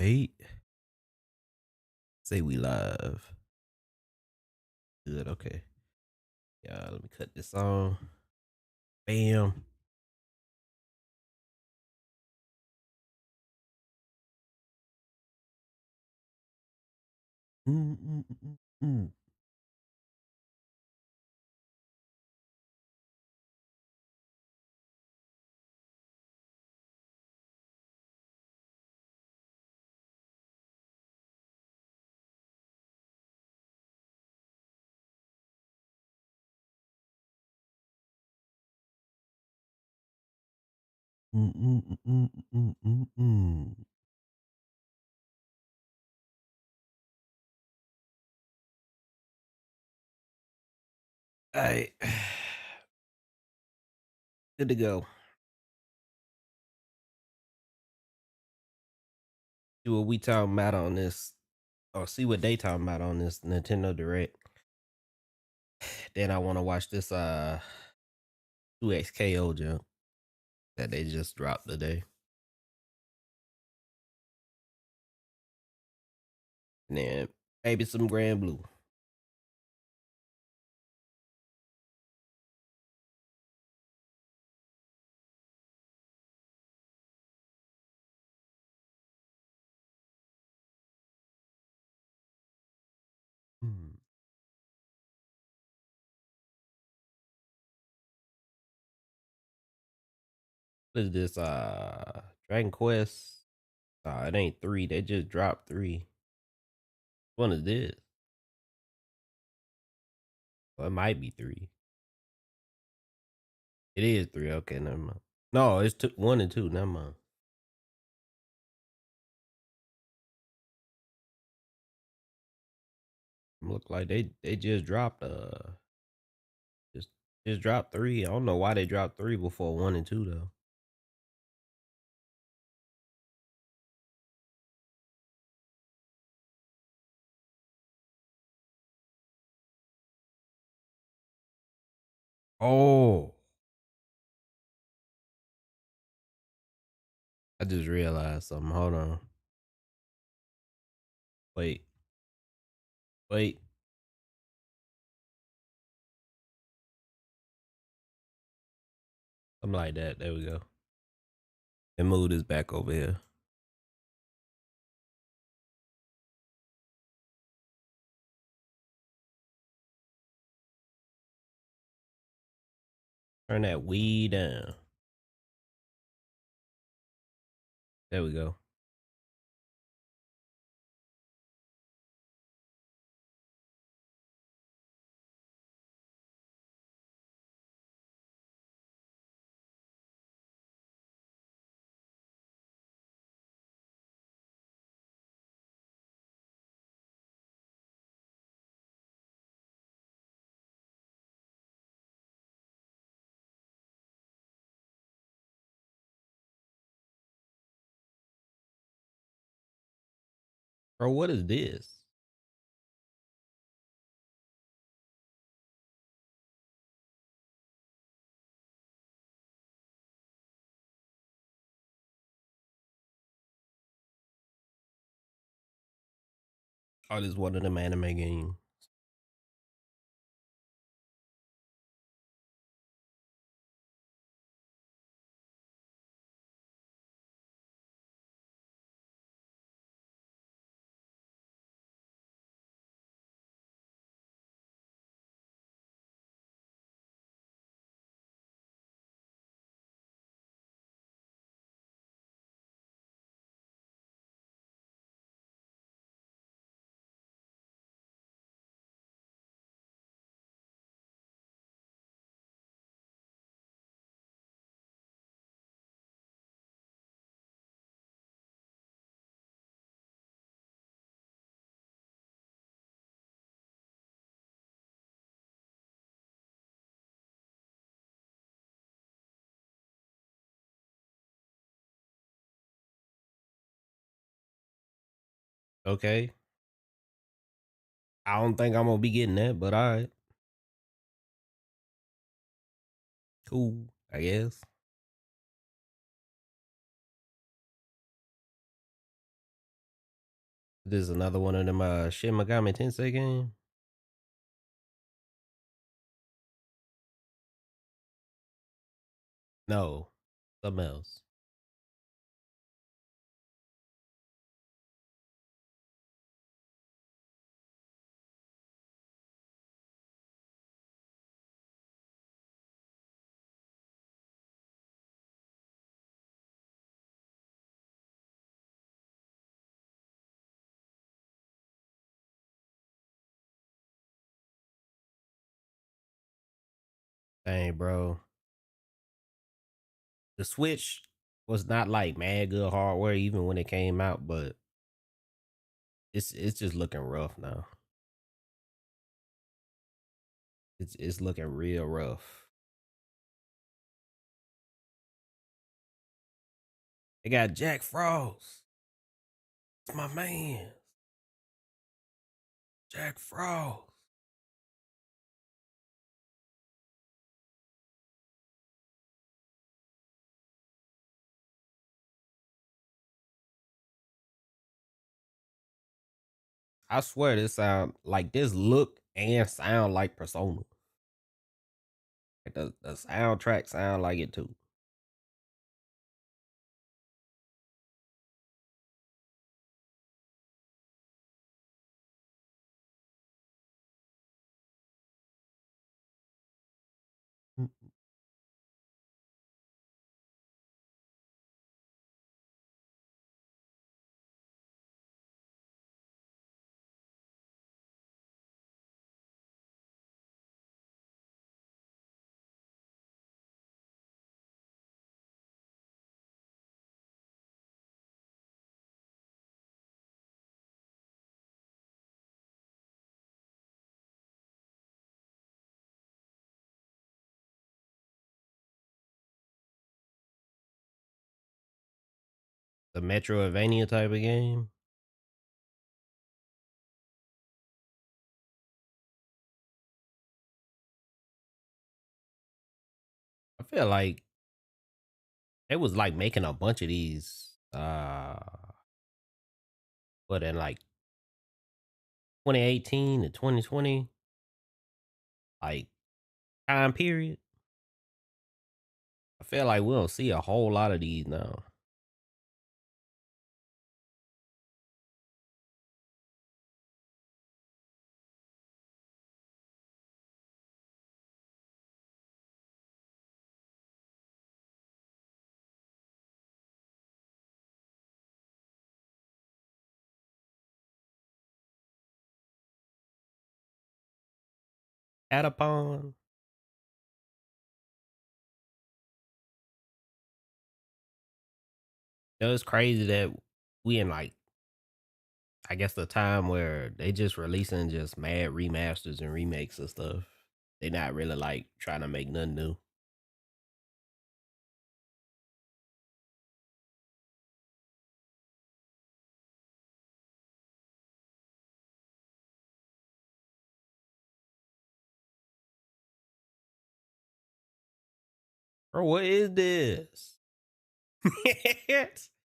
Right. Say we live. Good. Okay. Yeah. Let me cut this on. Bam. Mm, mm, mm, mm. Mm, mm, mm, mm, mm, mm. All right. Good to go. See what we talking about on this, or see what they talking about on this Nintendo Direct. Then I want to watch this 2XKO jump that they just dropped today. And then maybe some Grand Blue. Hmm. What is this? Dragon Quest. It ain't three. They just dropped three. One is this. Well, it might be three. It is three. Okay, never mind. No, it's two, one and two. Never mind. Look like they just dropped just just dropped three. I don't know why they dropped three before one and two though. Oh, I just realized something. Hold on. Wait, wait. Something like that. There we go. And move this back over here. Turn that weed down. There we go. Bro, what is this? Oh, this is one of them anime games. Okay. I don't think I'm gonna be getting that, but all right. Cool, I guess. This is another one of them Shin Megami Tensei game. No, something else. Dang, bro. The Switch was not like mad good hardware even when it came out, but it's just looking rough now. It's looking real rough. They got Jack Frost. It's my man. Jack Frost. I swear this sound like this look and sound like Persona. Like the soundtrack sound like it too. The Metroidvania type of game. I feel like they was like making a bunch of these but in like 2018 to 2020 like time period. I feel like we don't see a whole lot of these now. Adapon. It was crazy that we in like I guess the time where they just releasing just mad remasters and remakes of stuff. They not really like trying to make nothing new. Bro, what is this?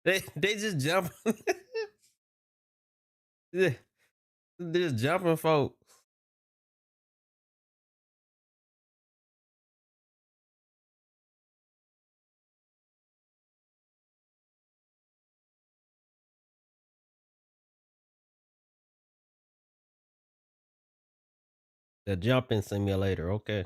they just jump. They just jumping folks. The jumping simulator. Okay.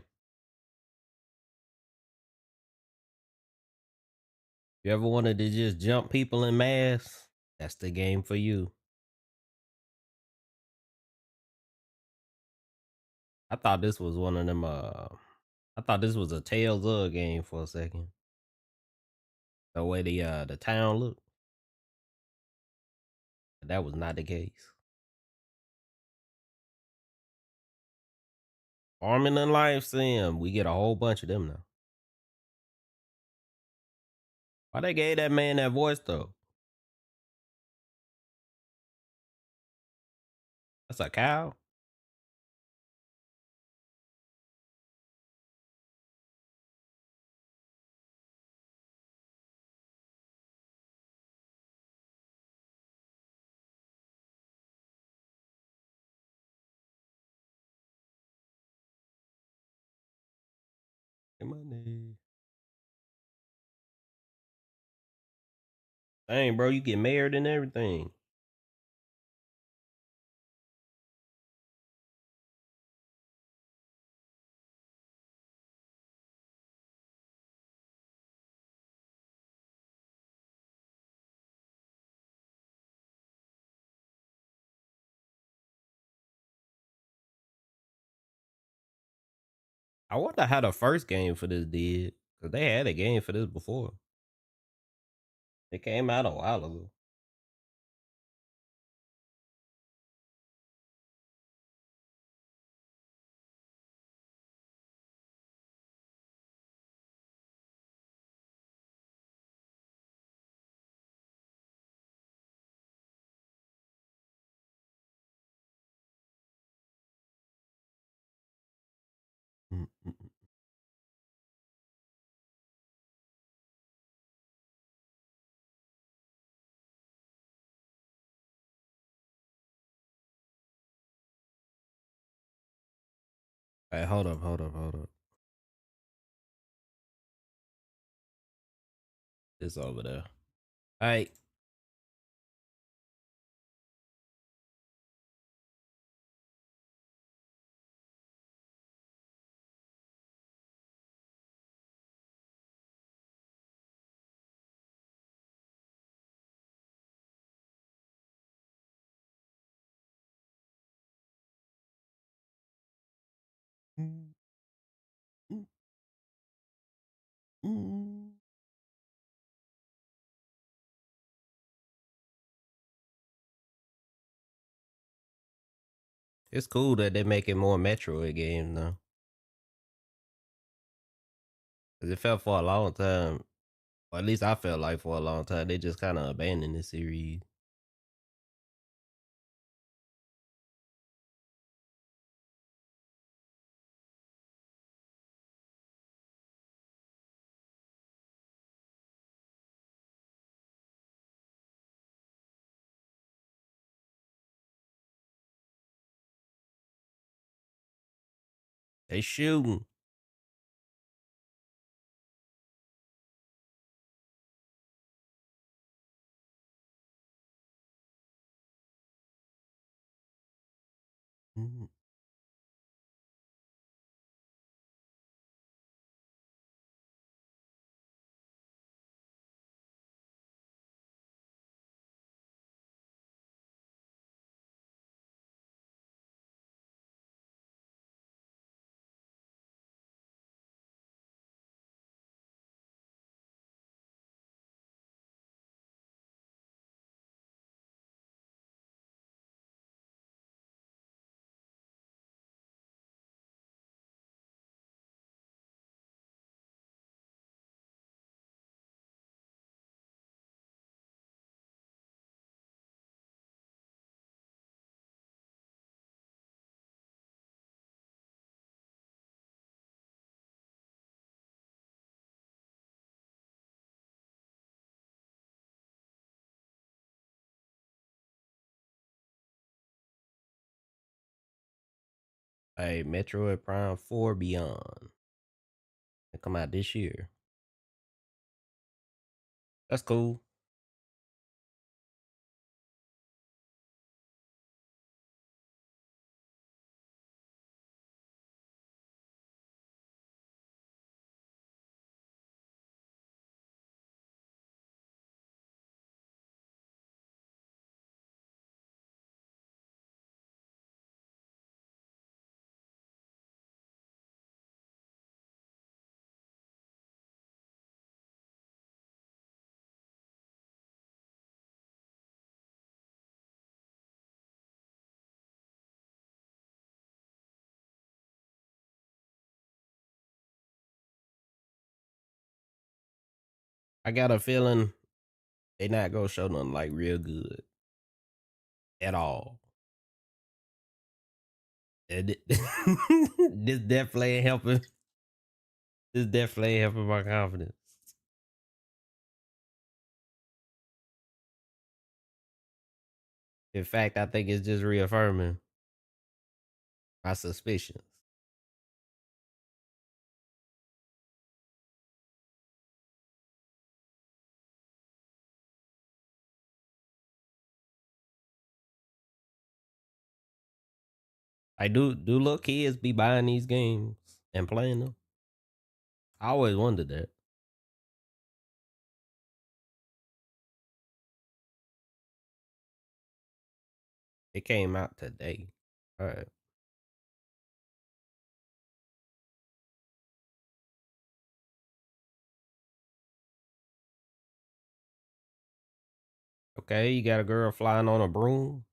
You ever wanted to just jump people in mass? That's the game for you. I thought this was one of them. I thought this was a Tales of game for a second. The way the town looked, that was not the case. Farming and Life Sim, we get a whole bunch of them now. Why they gave that man that voice though? That's a cow. Dang, bro, you get married and everything. I wonder how the first game for this did. Cause they had a game for this before. It came out a while ago. Mm, mm, mm. Hey, hold up. It's over there. All right. Mm, mm, mm. It's cool that they making more Metroid games now. Cause it felt for a long time, or at least I felt like for a long time, they just kind of abandoned the series. They shooting. Mm. Hey, Metroid Prime 4 Beyond. It come out this year. That's cool. I got a feeling they not gonna show nothing like real good at all. And this definitely ain't helping. This definitely ain't helping my confidence. In fact, I think it's just reaffirming my suspicions. I do little kids be buying these games and playing them? I always wondered that. It came out today. All right. Okay, you got a girl flying on a broom.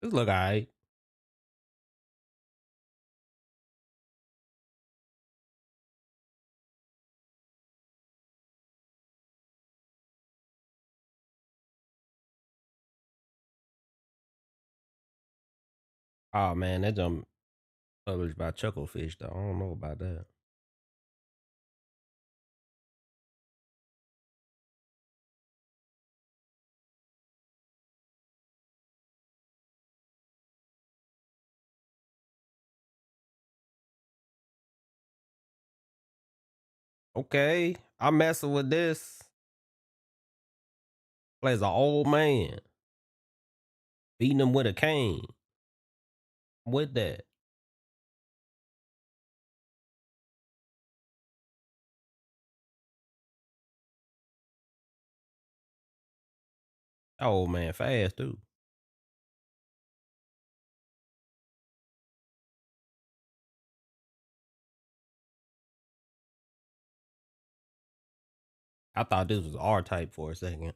This look alright. Oh man, that jump published by Chucklefish though. I don't know about that. Okay, I'm messing with this. Plays an old man beating him with a cane. With that. That old man fast too. I thought this was R type for a second.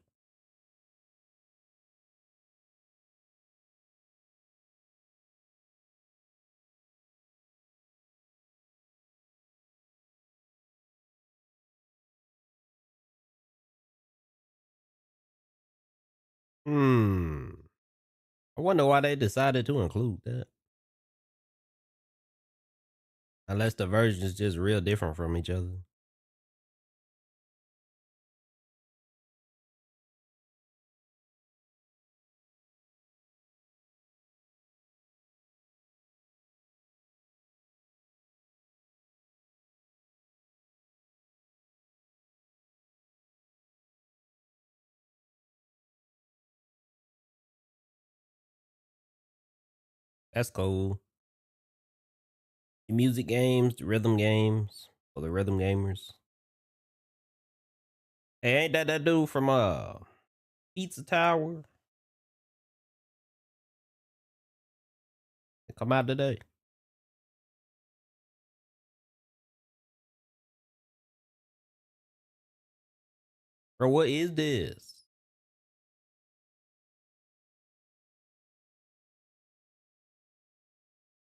Hmm. I wonder why they decided to include that. Unless the versions just real different from each other. That's cool. The music games, the rhythm games, for the rhythm gamers. Hey, ain't that dude from Pizza Tower? It come out today. Bro, what is this?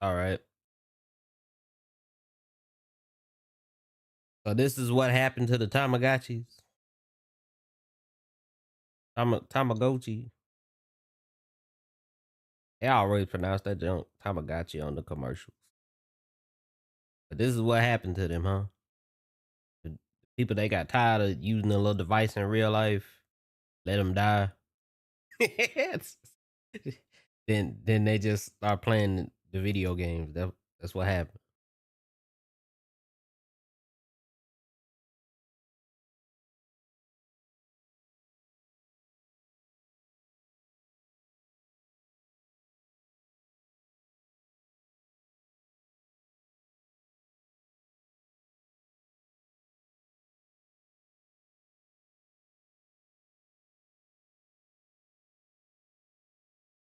All right. So this is what happened to the Tamagotchis. Tamagotchi. They already pronounced that junk Tamagotchi on the commercials. But this is what happened to them, huh? The people they got tired of using a little device in real life, let them die. then they just start playing the video games. That's what happened.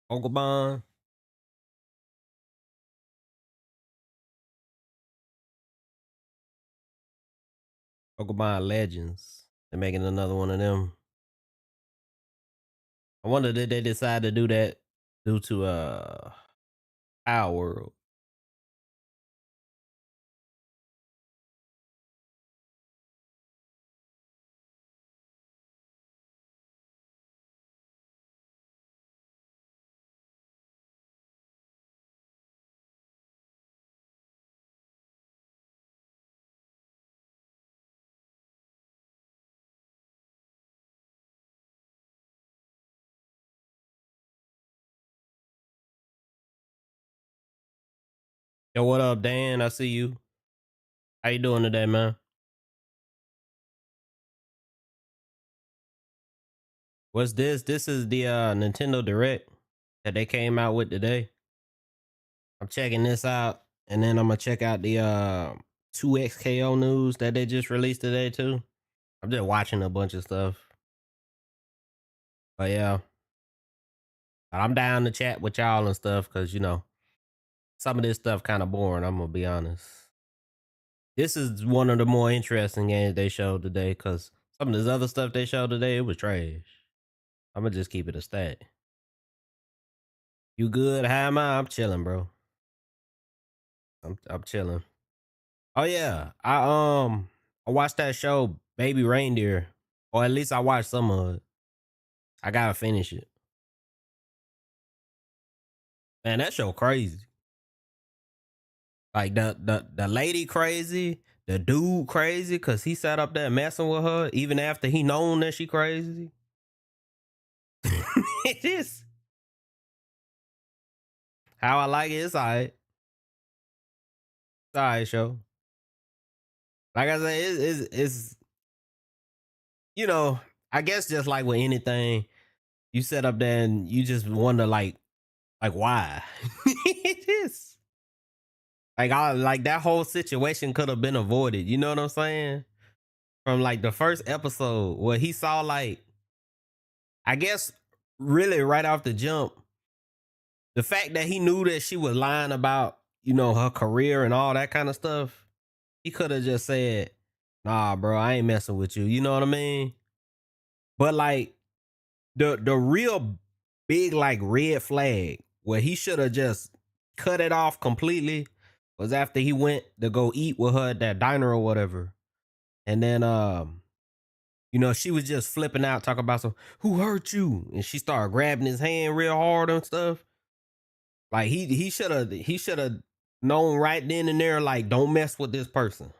Pokemon, Pokemon Legends. They're making another one of them. I wonder did they decide to do that due to our world. Yo, what up, Dan? I see you. How you doing today, man? What's this? This is the Nintendo Direct that they came out with today. I'm checking this out, and then I'm gonna check out the 2XKO news that they just released today too. I'm just watching a bunch of stuff. But yeah, I'm down to chat with y'all and stuff because some of this stuff kind of boring. I'm gonna be honest. This is one of the more interesting games they showed today because some of this other stuff they showed today, it was trash. I'm gonna just keep it a stat. You good? How am I? I'm chilling, bro. I'm chilling. Oh yeah, I watched that show, Baby Reindeer, or at least I watched some of it. I gotta finish it. Man, that show crazy. Like the lady crazy, the dude crazy, cause he sat up there messing with her even after he known that she crazy. It is how I like it. It's alright. It's alright, show. Like I said, it's I guess just like with anything, you set up there and you just wonder like why. It is like I like that whole situation could have been avoided. You know what I'm saying? From like the first episode where he saw like I guess really right off the jump, the fact that he knew that she was lying about her career and all that kind of stuff. He could have just said, "Nah, bro, I ain't messing with you." You know what I mean? But like the real big like red flag where he should have just cut it off completely was after he went to go eat with her at that diner or whatever. And then she was just flipping out, talking about some who hurt you, and she started grabbing his hand real hard and stuff. Like he should have known right then and there, like, don't mess with this person.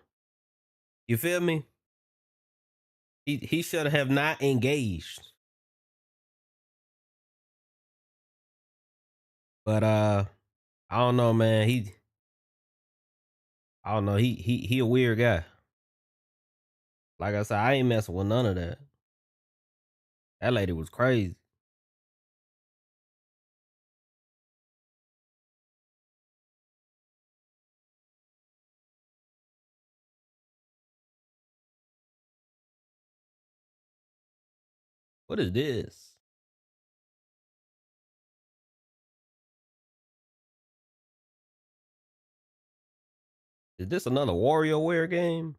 You feel me? He should have not engaged. But I don't know, man. I don't know. He a weird guy. Like I said, I ain't messing with none of that. That lady was crazy. What is this? Is this another WarioWare game?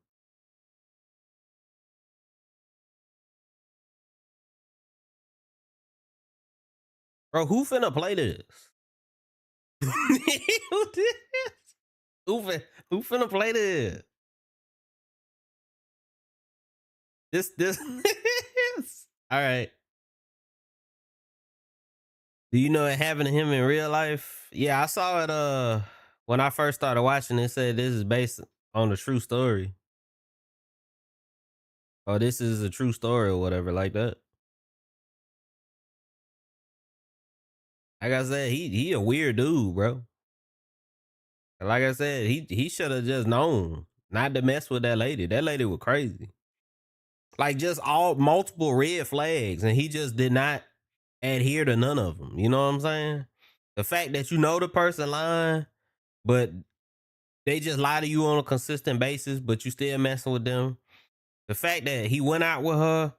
Bro, who finna play this? Who this? Who finna play this? This all right. Do you know it happened to him in real life? Yeah, I saw it when I first started watching it said this is based on a true story. Or this is a true story or whatever like that. Like I said, he a weird dude, bro. Like I said, he should have just known not to mess with that lady. That lady was crazy. Like just all multiple red flags, and he just did not adhere to none of them. You know what I'm saying? The fact that you know the person lying, but they just lie to you on a consistent basis, but you still messing with them. The fact that he went out with her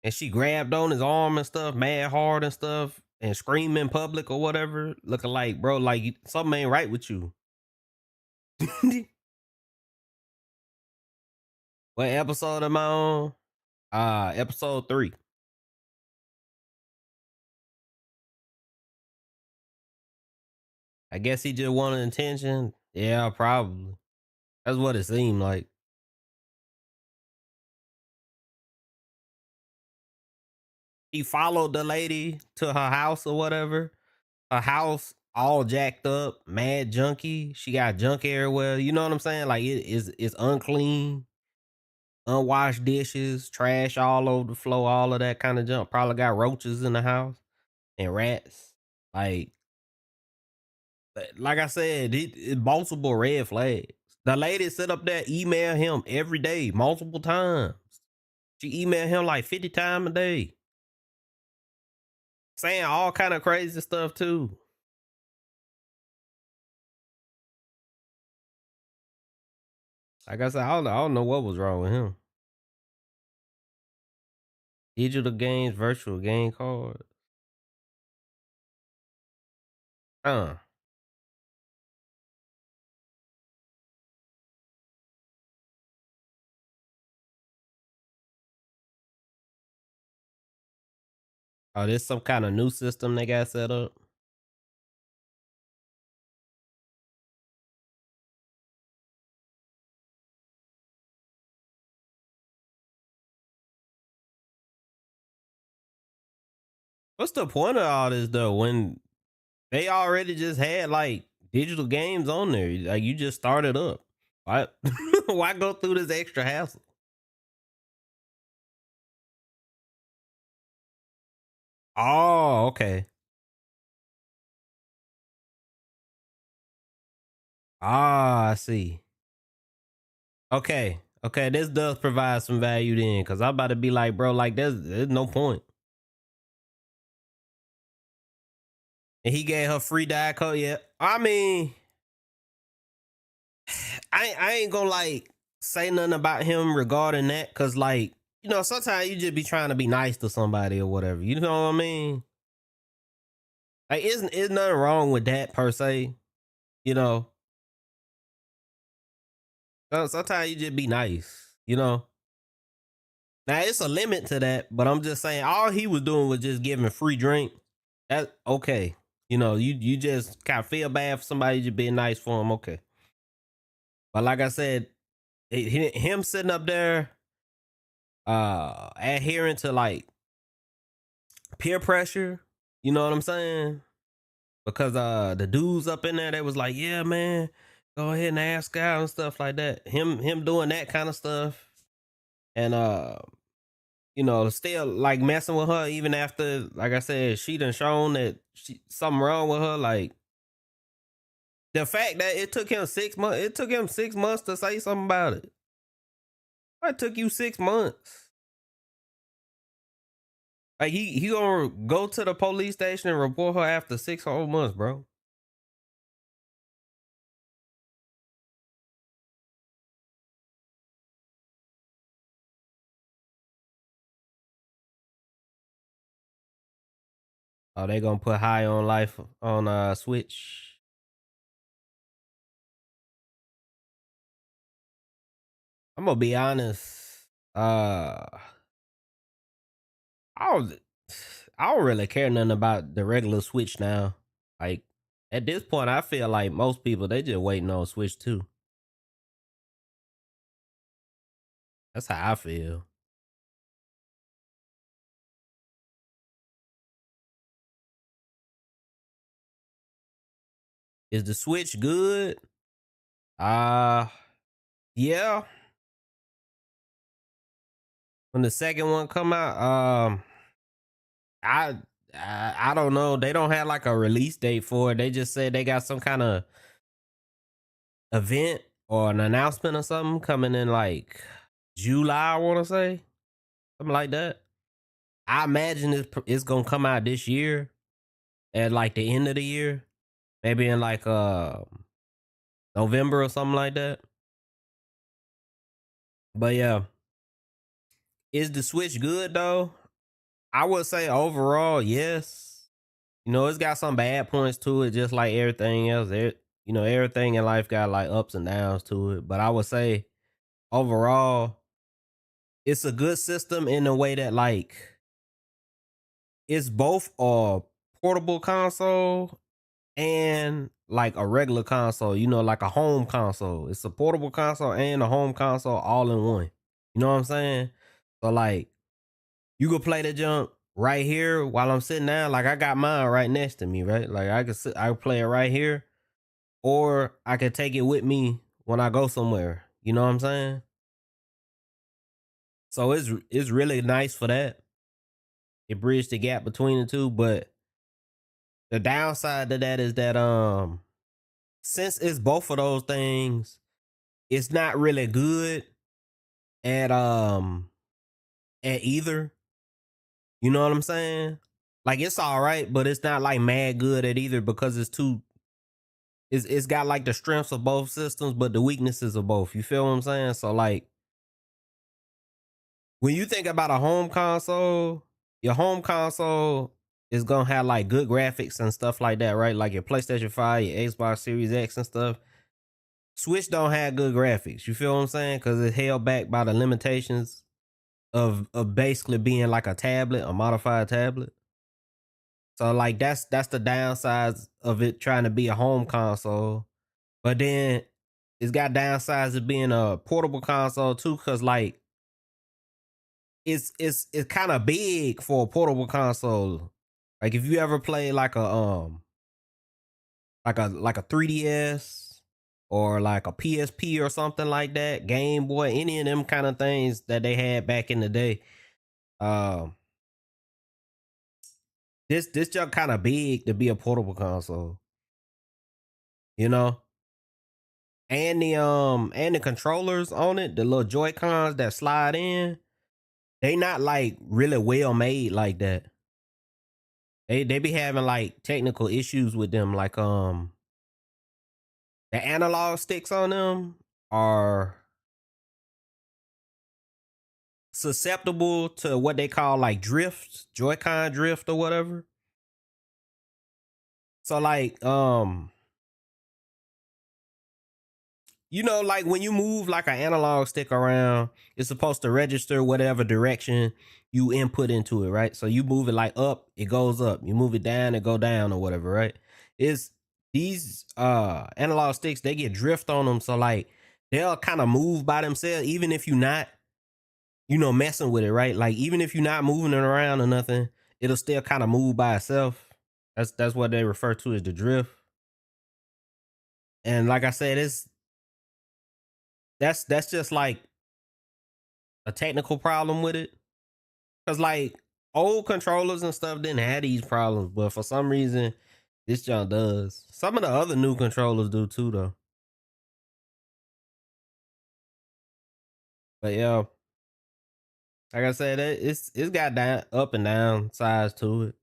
and she grabbed on his arm and stuff, mad hard and stuff, and scream in public or whatever, looking like, bro, like something ain't right with you. What episode am I on? Episode 3. I guess he just wanted attention. Yeah, probably. That's what it seemed like. He followed the lady to her house or whatever. Her house all jacked up, mad junky. She got junk everywhere. You know what I'm saying? Like it's unclean, unwashed dishes, trash all over the floor, all of that kind of junk. Probably got roaches in the house and rats. Like Like I said, it multiple red flags. The lady sit up there email him every day, multiple times. She emailed him like 50 times a day, saying all kind of crazy stuff too. Like I said, I don't know what was wrong with him. Digital games, virtual game cards. Uh. Oh, this some kind of new system they got set up. What's the point of all this though? When they already just had like digital games on there, like you just started up. Why? Why go through this extra hassle? Oh, okay. Ah, I see. Okay. Okay, this does provide some value then, cause I'm about to be like, bro, like there's no point. And he gave her free diet coke. Yeah, I mean, I ain't gonna like say nothing about him regarding that, cause like sometimes you just be trying to be nice to somebody or whatever. You know what I mean? Like, isn't nothing wrong with that per se. You know, sometimes you just be nice. Now it's a limit to that, but I'm just saying all he was doing was just giving free drink. That okay. You just kind of feel bad for somebody just being nice for him. Okay, but like I said, him sitting up there, adhering to like peer pressure. You know what I'm saying? Because the dudes up in there, they was like, yeah, man, go ahead and ask out and stuff like that. Him doing that kind of stuff, and still like messing with her even after, like I said, she done shown that something wrong with her. Like the fact that it took him 6 months, it took him 6 months to say something about it. It took you 6 months. Like he gonna go to the police station and report her after 6 whole months, bro. Oh, they gonna put High on Life on Switch. I'm gonna be honest. I don't, I don't really care nothing about the regular Switch now. Like at this point, I feel like most people they just waiting on Switch 2. That's how I feel. Is the Switch good? Uh yeah. When the second one come out, I I don't know. They don't have like a release date for it. They just said they got some kind of event or an announcement or something coming in like July. I want to say something like that. I imagine it's gonna come out this year at like the end of the year, maybe in like November or something like that. But yeah, is the Switch good though? I would say overall, yes. It's got some bad points to it, just like everything else. Everything in life got like ups and downs to it. But I would say overall, it's a good system in the way that like it's both a portable console and like a regular console, like a home console. It's a portable console and a home console all in one. You know what I'm saying? So like you could play the jump right here while I'm sitting down. Like I got mine right next to me, right? Like I could play it right here, or I could take it with me when I go somewhere. You know what I'm saying? So it's really nice for that. It bridged the gap between the two, but the downside to that is that since it's both of those things, it's not really good at at either. You know what I'm saying? Like it's all right, but it's not like mad good at either because it's got like the strengths of both systems, but the weaknesses of both. You feel what I'm saying? So like when you think about a home console, your home console is gonna have like good graphics and stuff like that, right? Like your PlayStation 5, your Xbox Series X and stuff. Switch don't have good graphics. You feel what I'm saying? Because it's held back by the limitations of basically being like a tablet, a modified tablet. So like that's the downsides of it trying to be a home console. But then it's got downsides of being a portable console too, because like it's kind of big for a portable console. Like if you ever play like a 3DS or like a PSP or something like that, Game Boy, any of them kind of things that they had back in the day. Um, this junk kind of big to be a portable console, you know. And the controllers on it, the little Joy Cons that slide in, they not like really well made like that. They be having like technical issues with them, like the analog sticks on them are susceptible to what they call like drift, Joy-Con drift or whatever. So like you know, like when you move like an analog stick around, it's supposed to register whatever direction you input into it, right? So you move it like up, it goes up. You move it down, it go down or whatever, right? It's these analog sticks, they get drift on them. So like they'll kind of move by themselves, even if you're not, you know, messing with it, right? Like even if you're not moving it around or nothing, it'll still kind of move by itself. That's what they refer to as the drift. And like I said, it's that's just like a technical problem with it. Cause like old controllers and stuff didn't have these problems, but for some reason this junk does. Some of the other new controllers do too, though. But yeah, like I said, it's got down up and down sides to it.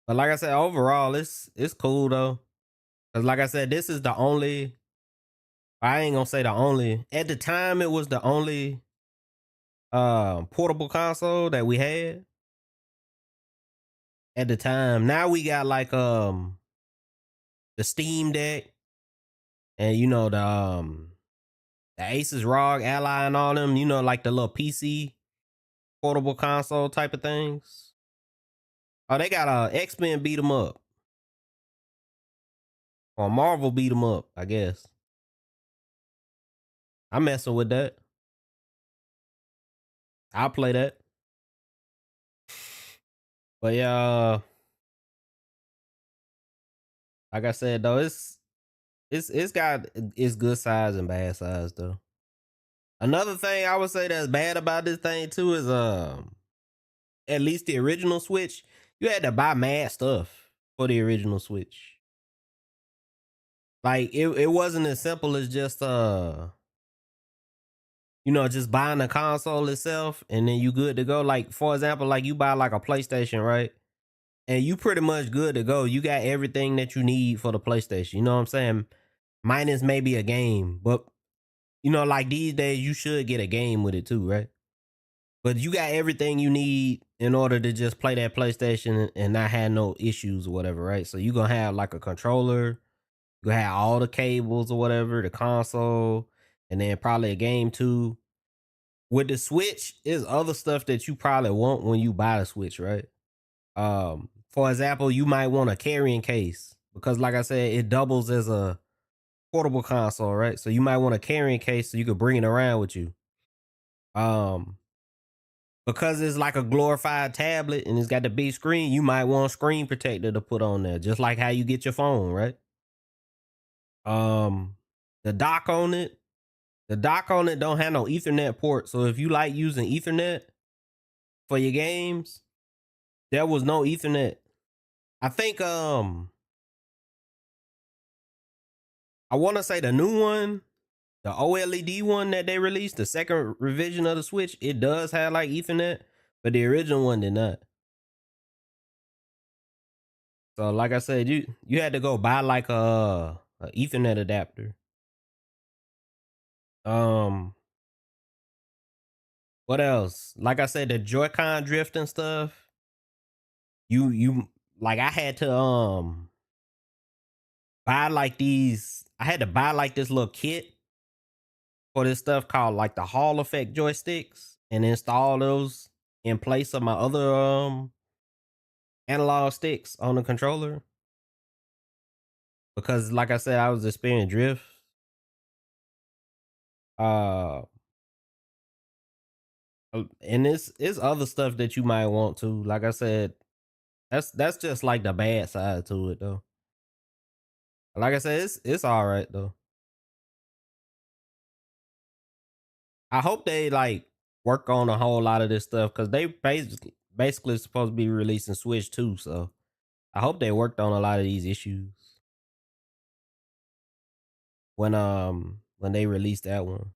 But like I said, overall, it's cool though. Cause like I said, this is the only. I ain't gonna say the only. At the time, it was the only portable console that we had at the time. Now we got like the Steam Deck and you know the Asus ROG Ally and all them, you know, like the little PC portable console type of things. Oh, they got a X-Men beat them up or Marvel beat them up, I guess. I'm messing with that. I'll play that. But yeah, like I said though, it's got it's good size and bad size though. Another thing I would say that's bad about this thing too is at least the original Switch, you had to buy mad stuff for the original Switch. Like it wasn't as simple as just you know, just buying the console itself and then you good to go. Like for example, like you buy like a PlayStation, right? And you pretty much good to go. You got everything that you need for the PlayStation. You know what I'm saying? Minus maybe a game, but you know, like these days you should get a game with it too, right? But you got everything you need in order to just play that PlayStation and not have no issues or whatever, right? So you gonna have like a controller, you gonna have all the cables or whatever, the console, and then probably a game too. With the Switch, is other stuff that you probably want when you buy the Switch, right? For example, you might want a carrying case because, like I said, it doubles as a portable console, right? So you might want a carrying case so you could bring it around with you. Um, because it's like a glorified tablet and it's got the big screen, you might want a screen protector to put on there, just like how you get your phone, right? Um, the dock on it, the dock on it don't have no Ethernet port, so if you like using Ethernet for your games, there was no Ethernet. I think I want to say the new one, the OLED one that they released, the second revision of the Switch, it does have like Ethernet, but the original one did not. So like I said, you had to go buy like a Ethernet adapter. Um, what else? Like I said, the Joy-Con drift and stuff. You like I had to buy like these. I had to buy like this little kit for this stuff called like the Hall Effect joysticks and install those in place of my other analog sticks on the controller because like I said, I was experiencing drift. Uh and it's other stuff that you might want to. Like I said, that's just like the bad side to it though. Like I said, it's all right though. I hope they like work on a whole lot of this stuff because they basically supposed to be releasing Switch 2, so I hope they worked on a lot of these issues when they released that one.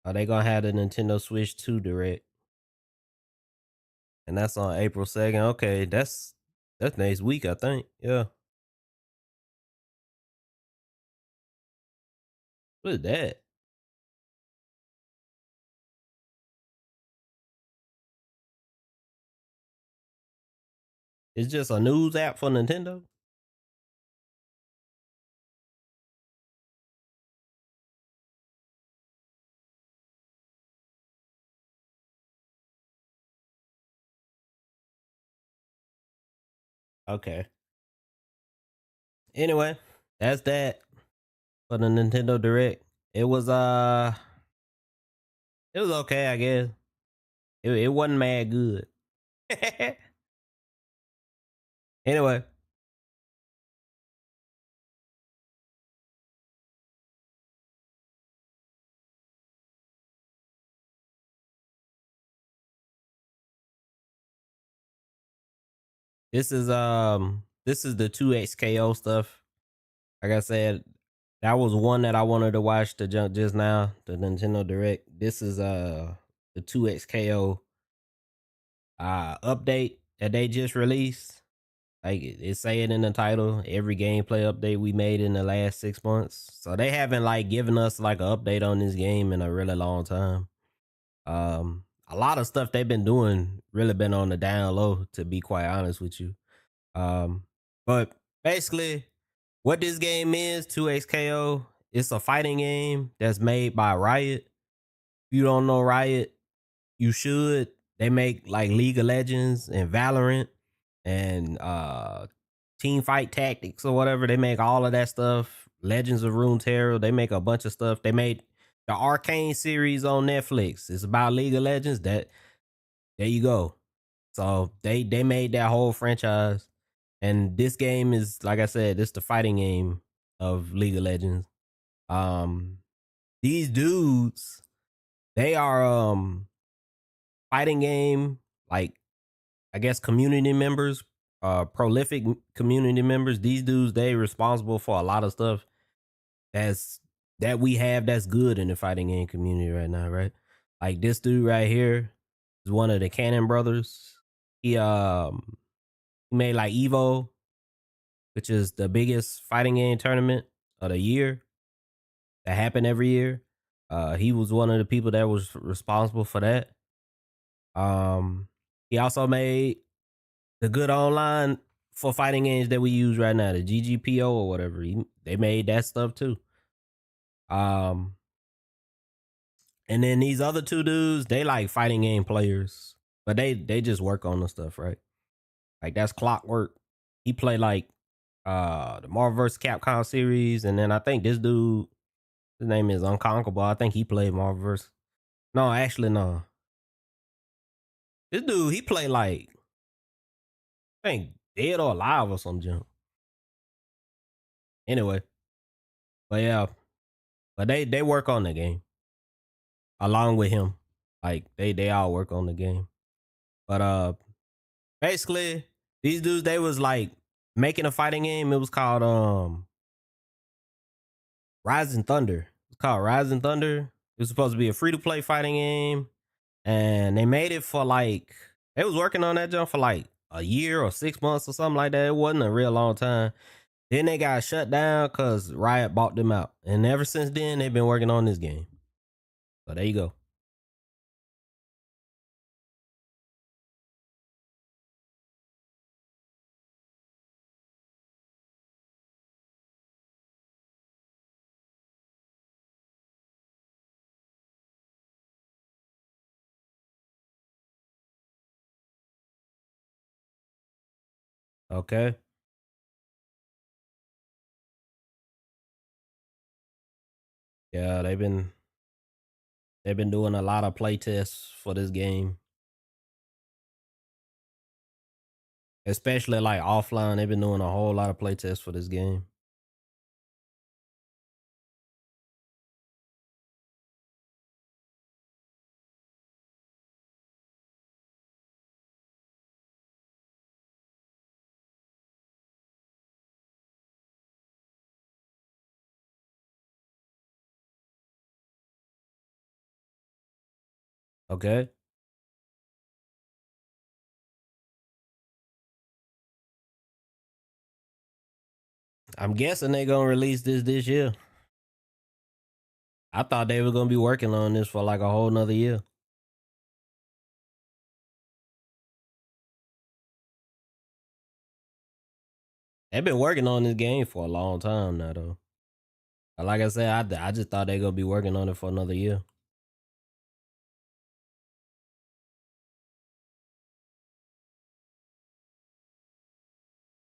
Are they gonna have the Nintendo Switch 2 direct? And that's on April 2nd. Okay, that's next week, I think. Yeah. What is that? It's just a news app for Nintendo? Okay. Anyway, that's that for the Nintendo Direct. It was it was okay, I guess. It wasn't mad good. Anyway, this is the 2XKO stuff. Like I said, that was one that I wanted to watch the jump just now, the Nintendo Direct. This is the 2XKO update that they just released. Like it say it in the title, every gameplay update we made in the last 6 months. So they haven't like given us like an update on this game in a really long time. A lot of stuff they've been doing really been on the down low, to be quite honest with you. Um, but basically, what this game is, 2XKO, it's a fighting game that's made by Riot. If you don't know Riot, you should. They make like League of Legends and Valorant and Team Fight Tactics or whatever. They make all of that stuff. Legends of Runeterra. They make a bunch of stuff. They made the Arcane series on Netflix. It's about League of Legends. That there you go. So they made that whole franchise. And this game is, like I said, it's the fighting game of League of Legends. Um these dudes, they are fighting game, like I guess community members, prolific community members. These dudes, they responsible for a lot of stuff that's that we have that's good in the fighting game community right now, right? Like this dude right here is one of the Cannon brothers. He made like Evo, which is the biggest fighting game tournament of the year that happened every year. He was one of the people that was responsible for that. Um, he also made the good online for fighting games that we use right now, the GGPO or whatever. They made that stuff too. Um, and then these other two dudes, they like fighting game players, but they just work on the stuff, right? Like that's Clockwork. He played like the Marvel vs. Capcom series, and then I think this dude, his name is Unconquerable. I think he played Marvel vs. No, actually no. This dude, he played like I think Dead or Alive or some junk. Anyway, but yeah, but they work on the game along with him. Like they all work on the game. But Basically, these dudes they was like making a fighting game. It was called Rising Thunder. It's called Rising Thunder. It was supposed to be a free to play fighting game, and they made it for like they was working on that jump for like a year or 6 months or something like that. It wasn't a real long time. Then they got shut down because Riot bought them out, and ever since then they've been working on this game. So there you go. Okay. Yeah, they've been doing a lot of play tests for this game, especially like offline. They've been doing a whole lot of play tests for this game. Okay. I'm guessing they gonna release this year. I thought they were gonna be working on this for like a whole nother year. They've been working on this game for a long time now, though. Like I said, I just thought they gonna be working on it for another year.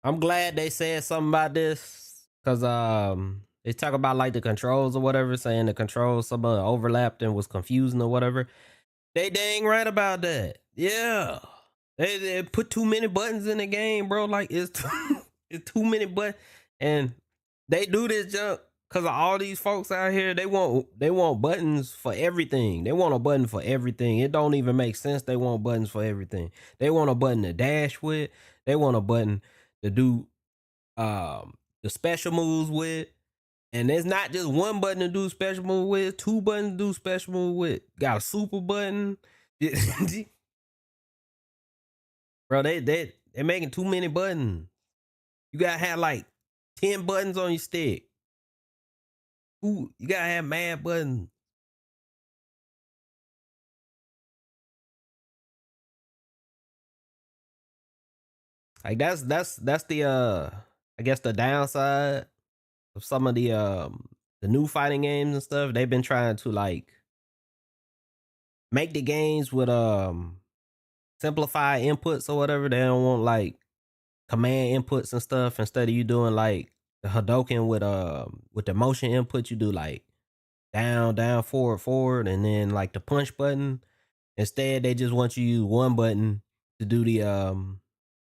I'm glad they said something about this because they talk about like the controls or whatever, saying the controls some of it overlapped and was confusing or whatever. They dang right about that. Yeah. They put too many buttons in the game, bro. Like it's too many buttons. And they do this junk because of all these folks out here. They want buttons for everything. They want a button for everything. It don't even make sense. They want buttons for everything. They want a button to dash with. They want a button to do the special moves with. And there's not just one button to do special move with, two buttons to do special move with. Got a super button. Bro, they making too many buttons. You gotta have like 10 buttons on your stick. Ooh, you gotta have mad buttons. Like that's the I guess the downside of some of the new fighting games and stuff. They've been trying to like make the games with simplify inputs or whatever. They don't want like command inputs and stuff. Instead of you doing like the Hadoken with the motion input, you do like down, down, forward, forward, and then like the punch button. Instead, they just want you to use one button to do the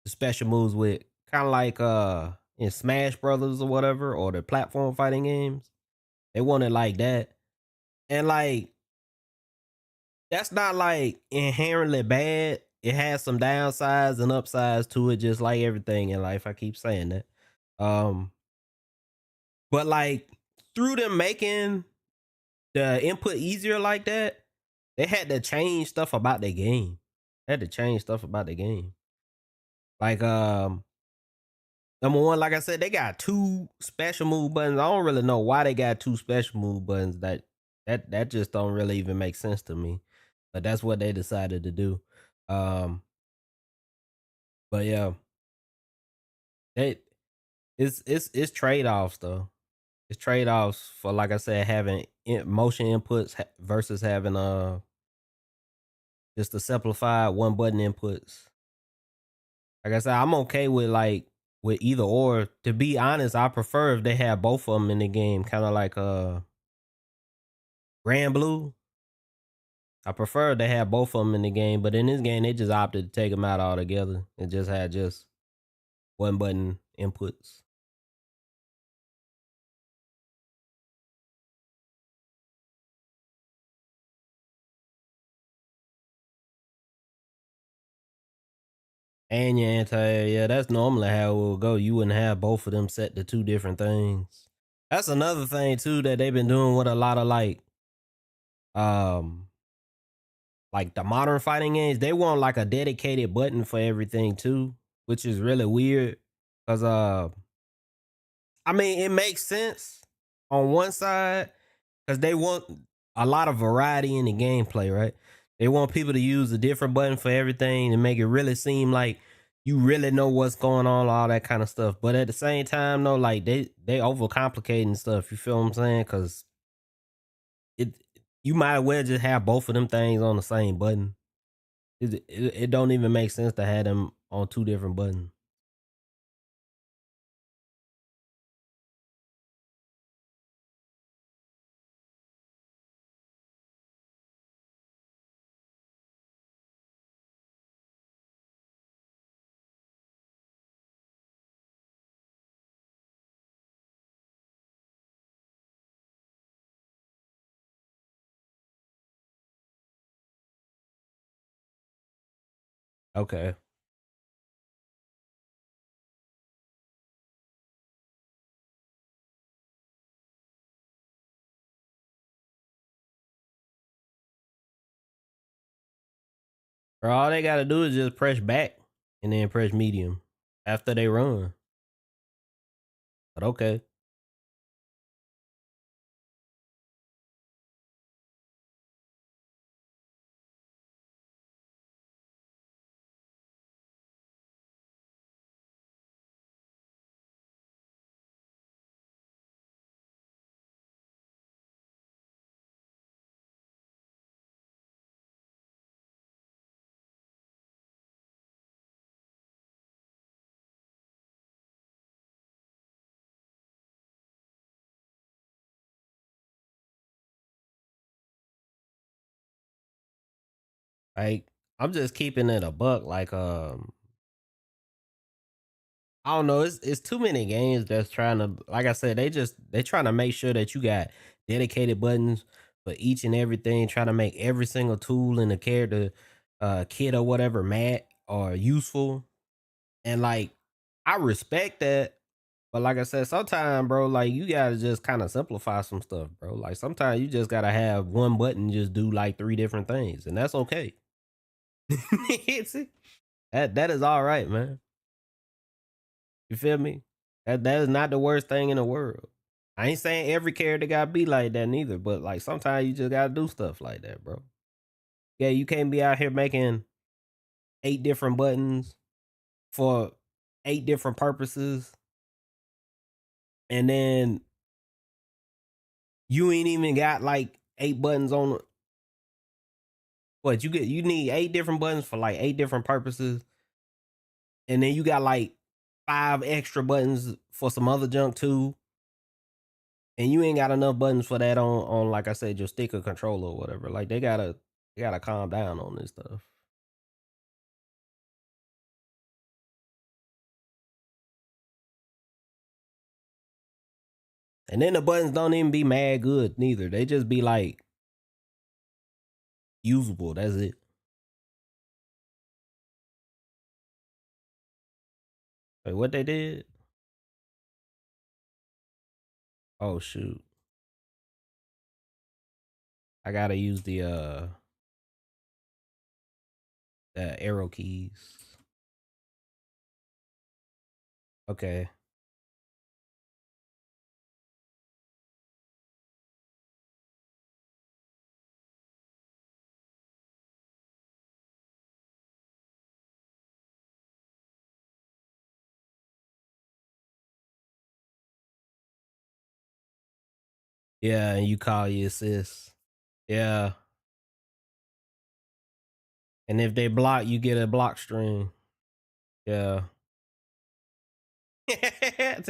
special moves with, kind of like in Smash Brothers or whatever, or the platform fighting games. They want it like that. And like that's not like inherently bad. It has some downsides and upsides to it, just like everything in life. I keep saying that. Um, but like through them making the input easier like that, they had to change stuff about the game. They had to change stuff about the game. Like number one, like I said, they got two special move buttons. I don't really know why they got two special move buttons. That just don't really even make sense to me. But that's what they decided to do. Um, but yeah, they it's trade offs though. It's trade offs for, like I said, having motion inputs versus having just the simplified one button inputs. Like I said, I'm okay with like with either or. To be honest, I prefer if they have both of them in the game, kind of like Grand Blue. I prefer they have both of them in the game, but in this game they just opted to take them out altogether and just had just one button inputs. And your anti, yeah, that's normally how it will go. You wouldn't have both of them set to two different things. That's another thing too that they've been doing with a lot of um like the modern fighting games. They want like a dedicated button for everything too, which is really weird. Cause I mean it makes sense on one side because they want a lot of variety in the gameplay, right? They want people to use a different button for everything and make it really seem like you really know what's going on, all that kind of stuff. But at the same time, though, like they overcomplicating stuff. You feel what I'm saying? Because it you might as well just have both of them things on the same button. It don't even make sense to have them on two different buttons. Okay. Or all they gotta do is just press back and then press medium after they run. But okay. Like I'm just keeping it a buck. Like I don't know. It's too many games that's trying to, like I said, they trying to make sure that you got dedicated buttons for each and everything. Trying to make every single tool in the character kit or whatever mad or useful. And like I respect that, but like I said, sometimes, bro, like you gotta just kind of simplify some stuff, bro. Like sometimes you just gotta have one button just do like three different things, and that's okay. See, that is all right, man. You feel me? That is not the worst thing in the world. I ain't saying every character gotta be like that neither, but like sometimes you just gotta do stuff like that, bro. Yeah, you can't be out here making 8 different buttons for 8 different purposes, and then you ain't even got like 8 buttons on. What you need 8 different buttons for like 8 different purposes, and then you got like 5 extra buttons for some other junk too, and you ain't got enough buttons for that on like I said your stick or controller or whatever. Like they gotta calm down on this stuff. And then the buttons don't even be mad good neither. They just be like usable. That's it. Like what they did? Oh shoot. I gotta use the arrow keys. Okay. Yeah, and you call your assist. Yeah. And if they block, you get a block string. Yeah. I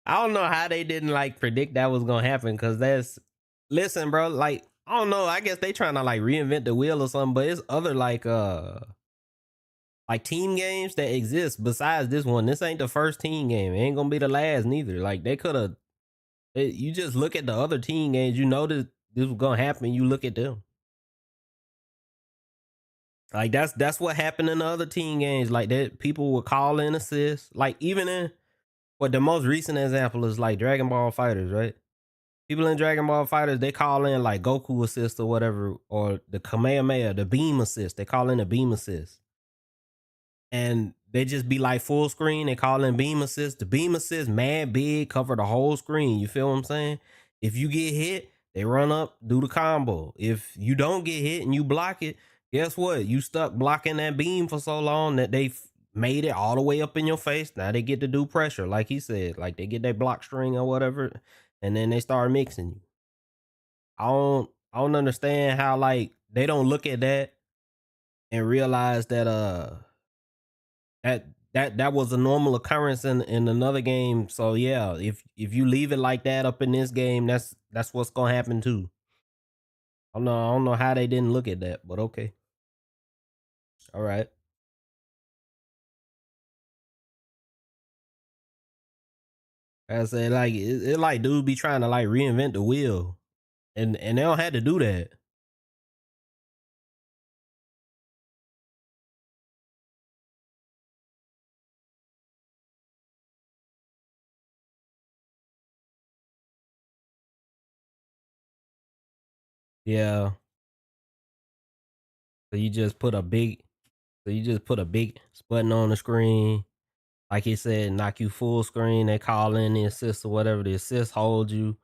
don't know how they didn't like predict that was gonna happen because that's listen, bro. Like I don't know. I guess they trying to like reinvent the wheel or something, but it's other like team games that exist besides this one. This ain't the first team game. It ain't gonna be the last neither. Like they could have. You just look at the other team games. You know this was gonna happen. You look at them. Like that's what happened in the other team games. Like that, people would call in assists. Like even in what the most recent example is like Dragon Ball Fighters, right? People in Dragon Ball Fighters, they call in like Goku assist or whatever, or the Kamehameha, the beam assist. They call in a beam assist. And they just be like full screen. They call in beam assist. The beam assist, mad big, cover the whole screen. You feel what I'm saying? If you get hit, they run up, do the combo. If you don't get hit and you block it, guess what? You stuck blocking that beam for so long that they made it all the way up in your face. Now they get to do pressure, like he said. Like they get that block string or whatever, and then they start mixing you. I don't understand how like they don't look at that and realize that that was a normal occurrence in another game. So yeah, if you leave it like that up in this game, that's what's gonna happen too. I don't know how they didn't look at that, but okay. All right. I said like it like dude be trying to like reinvent the wheel. And they don't have to do that. Yeah. So you just put a big button on the screen. Like he said, knock you full screen. They call in the assist or whatever. The assist hold you,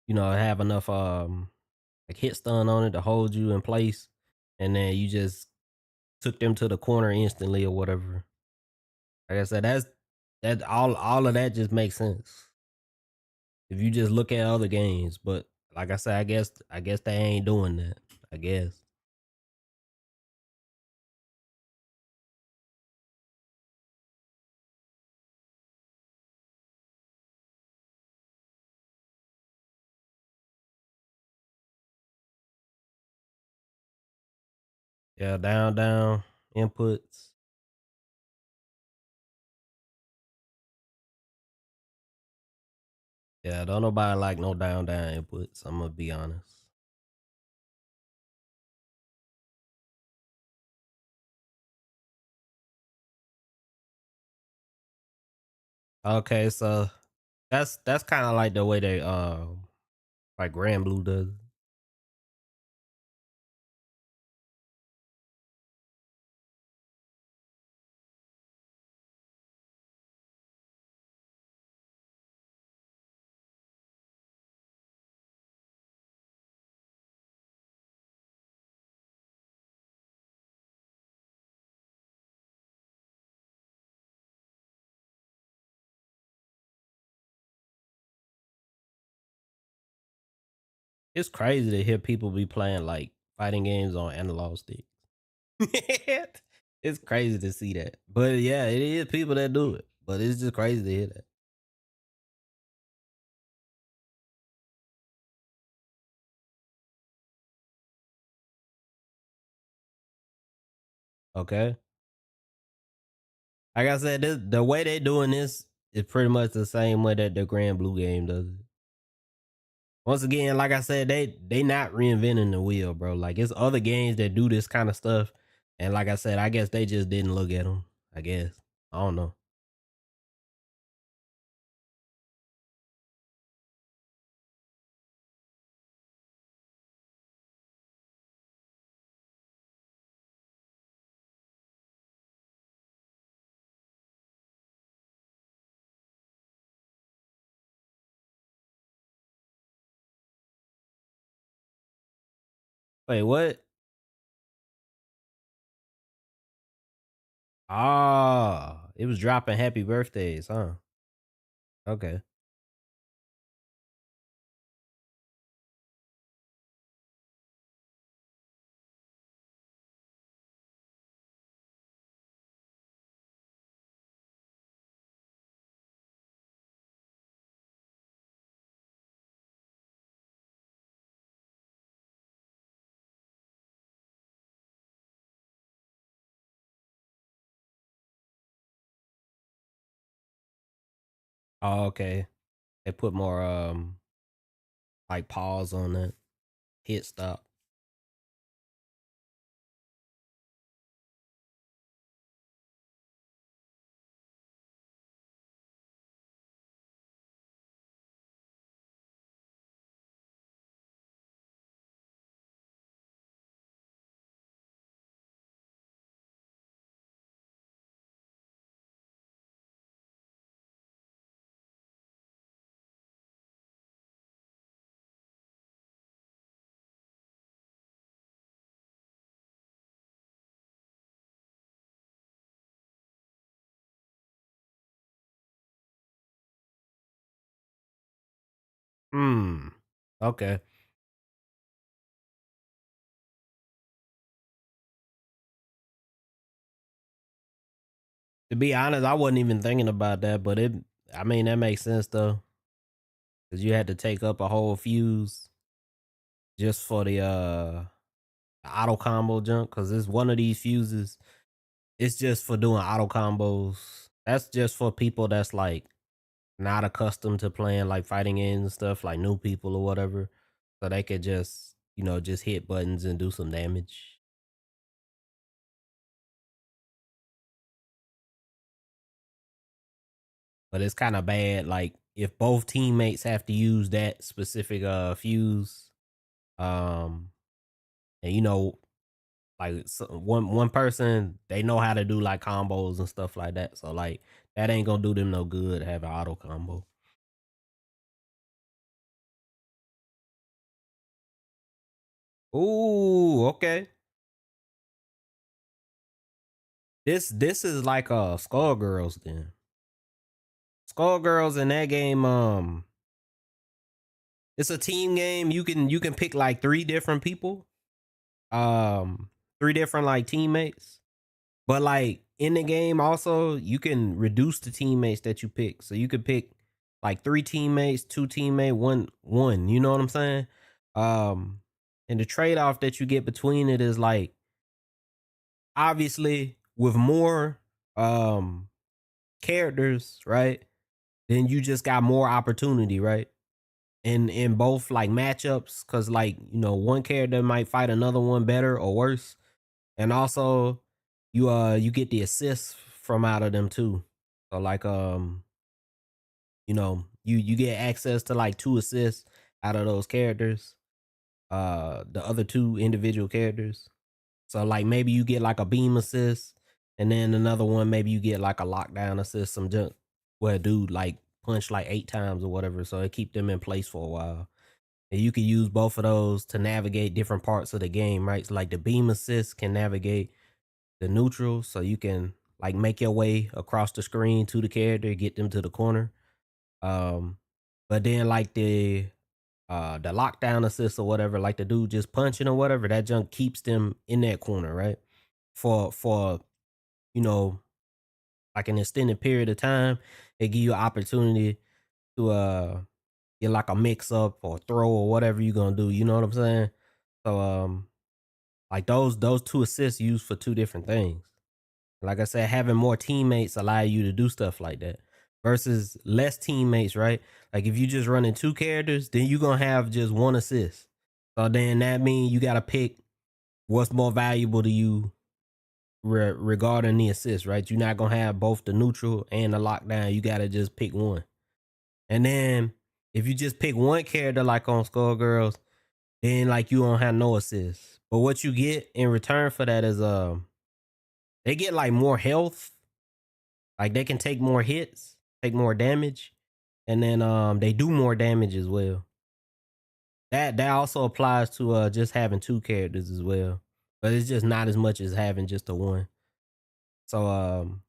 have enough like hit stun on it to hold you in place. And then you just took them to the corner instantly or whatever. Like I said, that all of that just makes sense. If you just look at other games. But like I said, I guess they ain't doing that. I guess. Yeah, down, down, inputs. Yeah, don't nobody like no down, down inputs. I'm gonna be honest. Okay, so that's kind of like the way they like Grand Blue does. It's crazy to hear people be playing like fighting games on analog sticks. It's crazy to see that. But yeah, it is people that do it. But it's just crazy to hear that. Okay. Like I said, the way they doing this is pretty much the same way that the Grand Blue game does it. Once again, like I said, they not reinventing the wheel, bro. Like it's other games that do this kind of stuff, and like I said, I guess they just didn't look at them. I guess I don't know. Wait, what? Ah, it was dropping happy birthdays, huh? Okay. Oh, okay. They put more like pause on that hit stop. Hmm. Okay. To be honest, I wasn't even thinking about that, but I mean, that makes sense though, because you had to take up a whole fuse just for the auto combo junk. Because it's one of these fuses. It's just for doing auto combos. That's just for people that's like not accustomed to playing like fighting games and stuff, like new people or whatever. So they could just, just hit buttons and do some damage. But it's kind of bad, like if both teammates have to use that specific fuse, um, and like one person they know how to do like combos and stuff like that. So like that ain't gonna do them no good to have an auto combo. Ooh, okay. This is like Skullgirls then. Skullgirls in that game, it's a team game. You can pick like three different people, um, three different like teammates. But like in the game, also you can reduce the teammates that you pick. So you could pick like three teammates, two teammate, one. You know what I'm saying? Um, and the trade off that you get between it is like obviously with more characters, right? Then you just got more opportunity, right? In both like matchups, because like one character might fight another one better or worse, and also you get the assists from out of them too. So like you get access to like two assists out of those characters, the other two individual characters. So like maybe you get like a beam assist, and then another one maybe you get like a lockdown assist, some junk where a dude like punch like 8 times or whatever, so it keep them in place for a while. And you can use both of those to navigate different parts of the game, right? So like the beam assist can navigate the neutral, so you can like make your way across the screen to the character, get them to the corner. Um, but then like the lockdown assist or whatever, like the dude just punching or whatever, that junk keeps them in that corner, right? For you know like an extended period of time, it give you an opportunity to get like a mix up or throw or whatever you gonna do. You know what I'm saying? So like those two assists used for two different things. Like I said, having more teammates allow you to do stuff like that versus less teammates, right? Like if you just running two characters, then you gonna have just one assist. So then that means you gotta pick what's more valuable to you regarding the assist, right? You're not gonna have both the neutral and the lockdown. You gotta just pick one. And then if you just pick one character like on Skullgirls, then like you don't have no assists. But what you get in return for that is they get like more health. Like they can take more hits, take more damage, and then they do more damage as well. That also applies to just having two characters as well. But it's just not as much as having just the one. So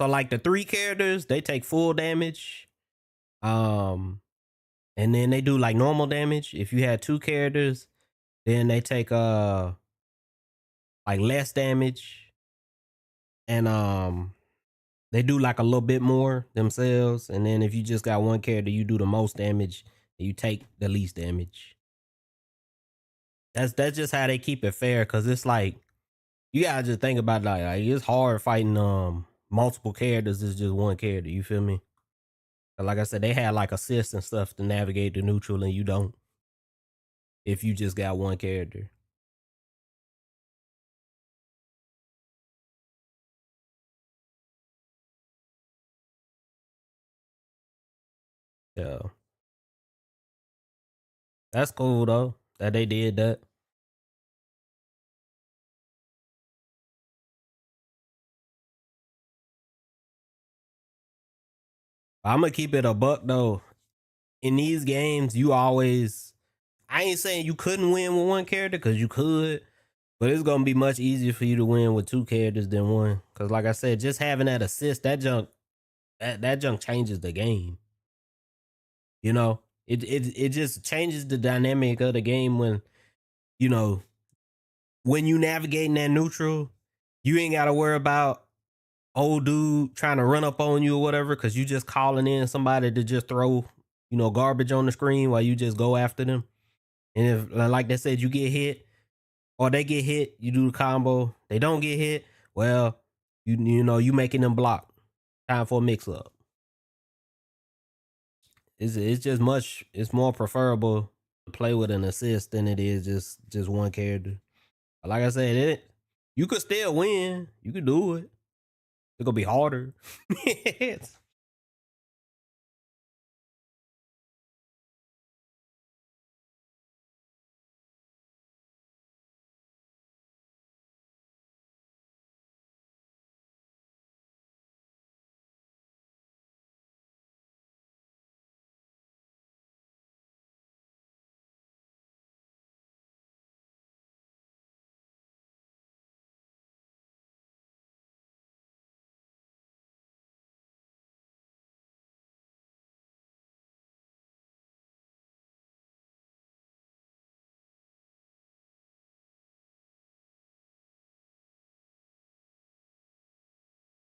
so like the three characters, they take full damage. Um and then they do like normal damage. If you had two characters, then they take like less damage, and they do like a little bit more themselves. And then if you just got one character, you do the most damage and you take the least damage. That's just how they keep it fair, because it's like you gotta just think about like it's hard fighting multiple characters as just one character. You feel me? Like I said, they had like assists and stuff to navigate the neutral, and you don't if you just got one character. Yeah, that's cool though that they did that. I'm gonna keep it a buck though. In these games, you always. I ain't saying you couldn't win with one character, because you could, but it's gonna be much easier for you to win with two characters than one. Because like I said, just having that assist, that junk changes the game. You know, it just changes the dynamic of the game when you know when you navigating that neutral, you ain't got to worry about old dude trying to run up on you or whatever because you just calling in somebody to just throw garbage on the screen while you just go after them. And if like they said, you get hit or they get hit, you do the combo. They don't get hit, well, you making them block. Time for a mix up. It's just it's more preferable to play with an assist than it is just one character. But like I said, you could still win. You could do it. It's gonna be harder.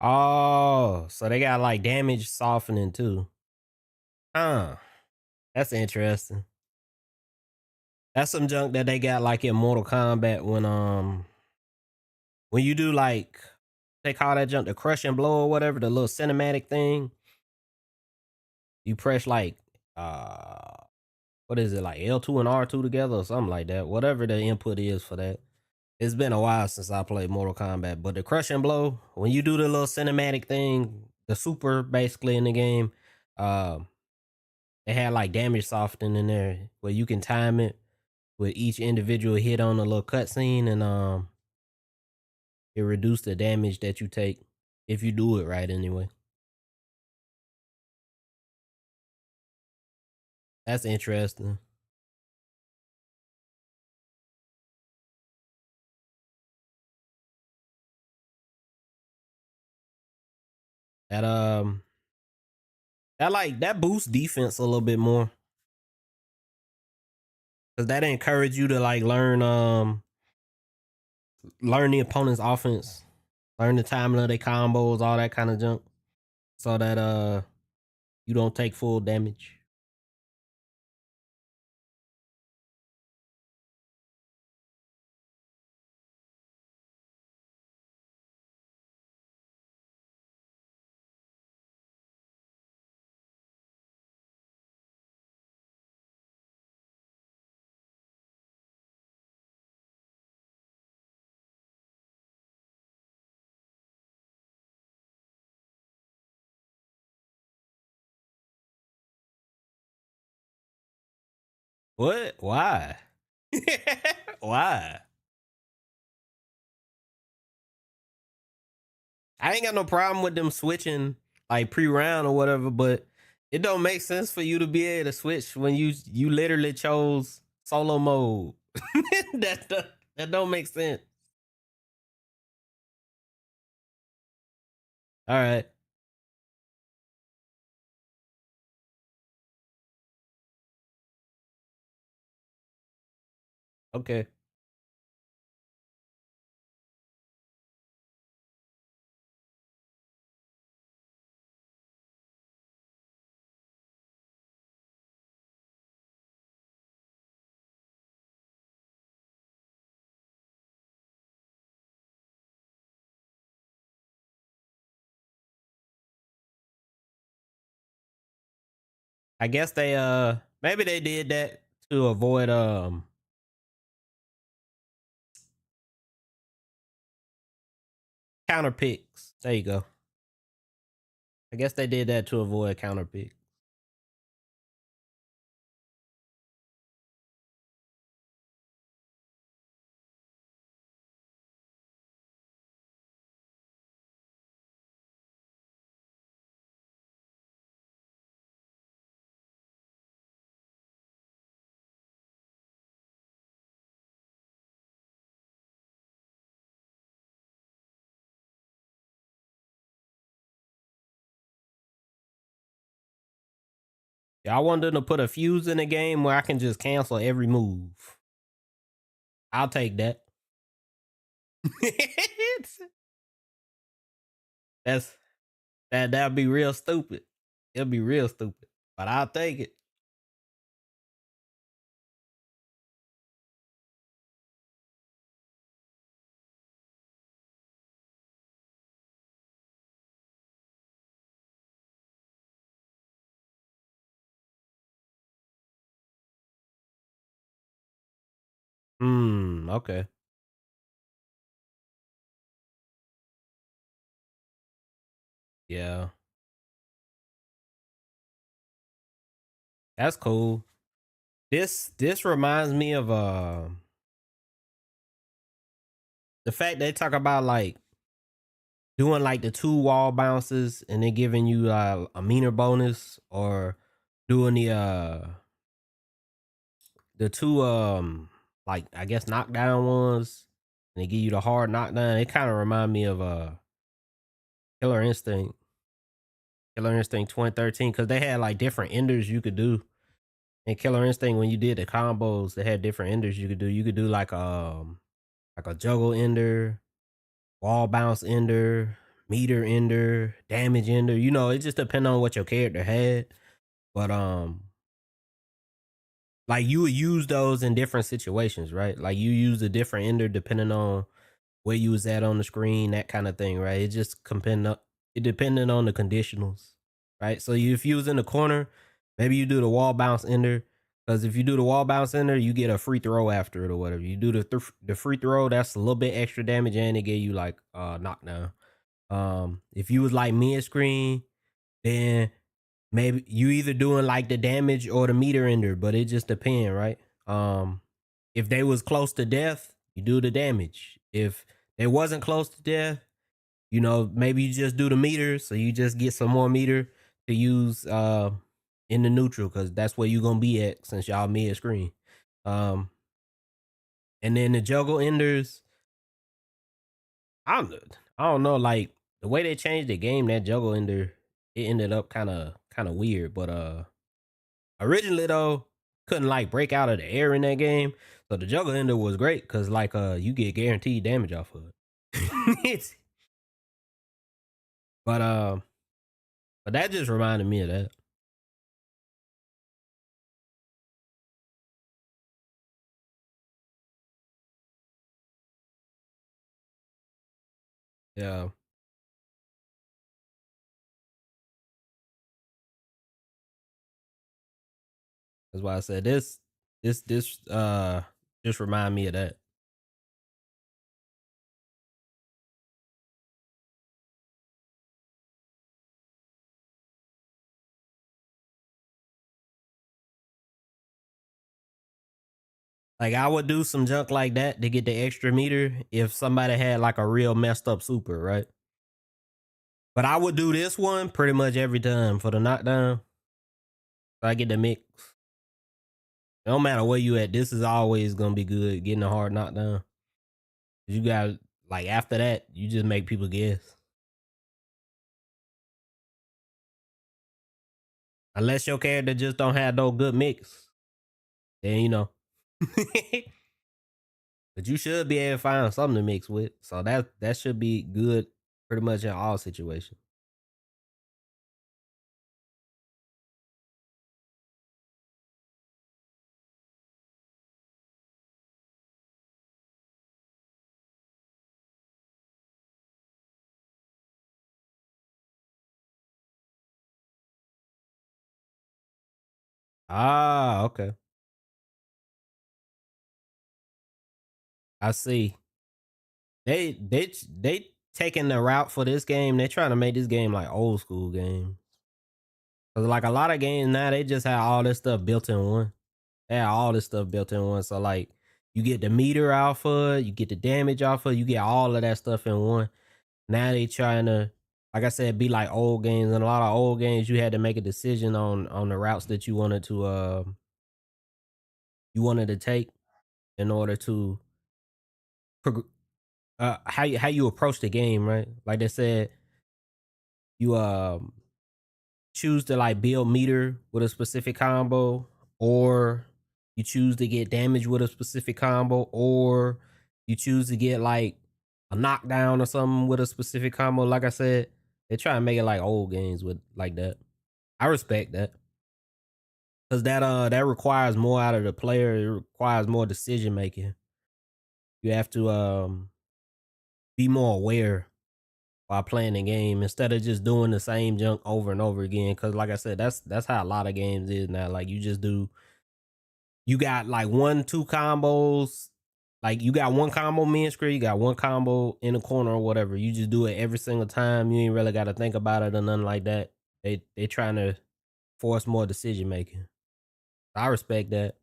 Oh, so they got like damage softening too. Huh. That's interesting. That's some junk that they got like in Mortal Kombat when you do like they call that junk the crush and blow or whatever, the little cinematic thing. You press like uh what is it, like L2 and R2 together or something like that. Whatever the input is for that. It's been a while since I played Mortal Kombat, but the crush and blow, when you do the little cinematic thing, the super basically in the game, um, it had like damage softening in there where you can time it with each individual hit on a little cutscene, and it reduced the damage that you take if you do it right. Anyway, that's interesting. That that boosts defense a little bit more because that encourage you to like learn the opponent's offense, learn the timing of their combos, all that kind of junk, so that you don't take full damage. What? Why? Why? I ain't got no problem with them switching like pre-round or whatever, but it don't make sense for you to be able to switch when you literally chose solo mode. That don't make sense. All right. Okay. I guess they maybe they did that to avoid counter picks. There you go. I guess they did that to avoid counter pick. Yeah, I want them to put a fuse in the game where I can just cancel every move. I'll take that. That's that'd be real stupid. It'll be real stupid, but I'll take it. Okay. Yeah. That's cool. This reminds me of the fact they talk about like doing like the two wall bounces and then giving you a meter bonus, or doing the two like I guess knockdown ones and they give you the hard knockdown. It kind of remind me of Killer Instinct, Killer Instinct 2013, because they had like different enders you could do. In Killer Instinct, when you did the combos, they had different enders you could do. You could do like a juggle ender, wall bounce ender, meter ender, damage ender. You know, it just depends on what your character had. But like you would use those in different situations, right? Like you use a different ender depending on where you was at on the screen, that kind of thing, right? It depending on the conditionals, right? So if you was in the corner, maybe you do the wall bounce ender, because if you do the wall bounce ender, you get a free throw after it or whatever. You do the free throw, that's a little bit extra damage, and it gave you like knockdown. If you was like mid screen, then maybe you either doing like the damage or the meter ender, but it just depends, right? If they was close to death, you do the damage. If they wasn't close to death, you know, maybe you just do the meter, so you just get some more meter to use in the neutral, because that's where you gonna be at since y'all mid screen. Um, and then the juggle enders, I don't know, like the way they changed the game, that juggle ender, it ended up kind of weird. But originally though, couldn't like break out of the air in that game. So the juggle ender was great because like you get guaranteed damage off of it. It's, but but that just reminded me of that. Yeah, that's why I said this just remind me of that. Like I would do some junk like that to get the extra meter if somebody had like a real messed up super, right? But I would do this one pretty much every time for the knockdown. So I get the mix. No matter where you at, this is always gonna be good. Getting a hard knockdown. You got like after that, you just make people guess. Unless your character just don't have no good mix, then you know. But you should be able to find something to mix with. So that should be good pretty much in all situations. Ah, okay. I see. They taking the route for this game. They trying to make this game like old school game. Cause like a lot of games now, they just have all this stuff built in one. They have all this stuff built in one. So like you get the meter alpha, you get the damage alpha, you get all of that stuff in one. Now they trying to, like I said, be like old games. And a lot of old games, you had to make a decision on the routes that you wanted to take in order to how you approach the game, right? Like they said, you choose to like build meter with a specific combo, or you choose to get damage with a specific combo, or you choose to get like a knockdown or something with a specific combo. Like I said, they try to make it like old games with like that. I respect that. Cause that requires more out of the player. It requires more decision making. You have to be more aware while playing the game instead of just doing the same junk over and over again. Cause like I said, that's how a lot of games is now. Like you got like 1, 2 combos. Like you got one combo main screen, you got one combo in the corner or whatever. You just do it every single time. You ain't really got to think about it or nothing like that. They trying to force more decision making. I respect that.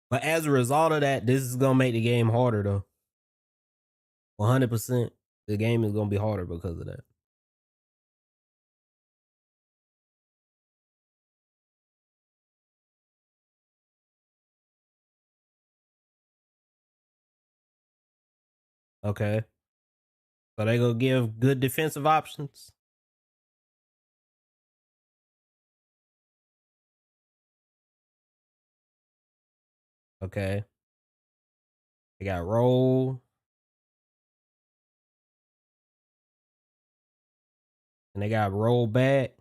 But as a result of that, this is gonna make the game harder though. 100%. The game is gonna be harder because of that. Okay. So they gonna give good defensive options. Okay. They got roll and they got roll back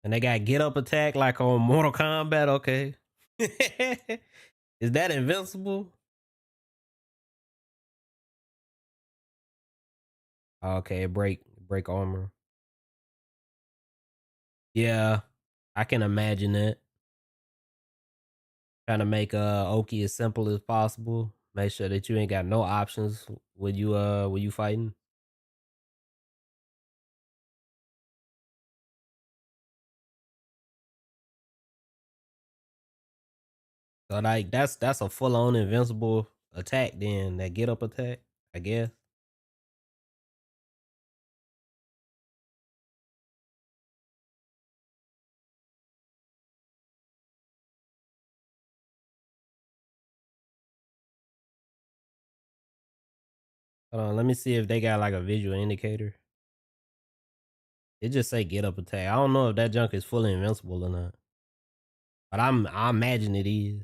and they got get up attack like on Mortal Kombat. Okay. Is that invincible? Okay, break armor. Yeah, I can imagine that. Trying to make Oki as simple as possible. Make sure that you ain't got no options when you fighting. So like that's a full on invincible attack then, that get up attack, I guess. Hold on, let me see if they got like a visual indicator. It just say get up attack. I don't know if that junk is fully invincible or not. But I imagine it is.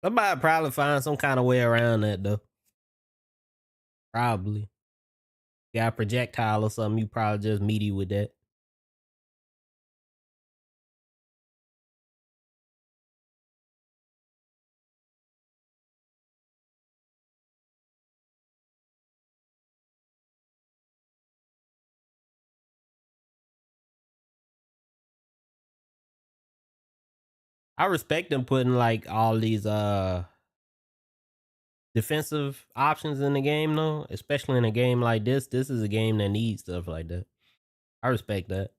Somebody probably find some kind of way around that though. Probably. Got a projectile or something, you probably just meaty with that. I respect them putting like all these defensive options in the game though, especially in a game like this. This is a game that needs stuff like that. I respect that.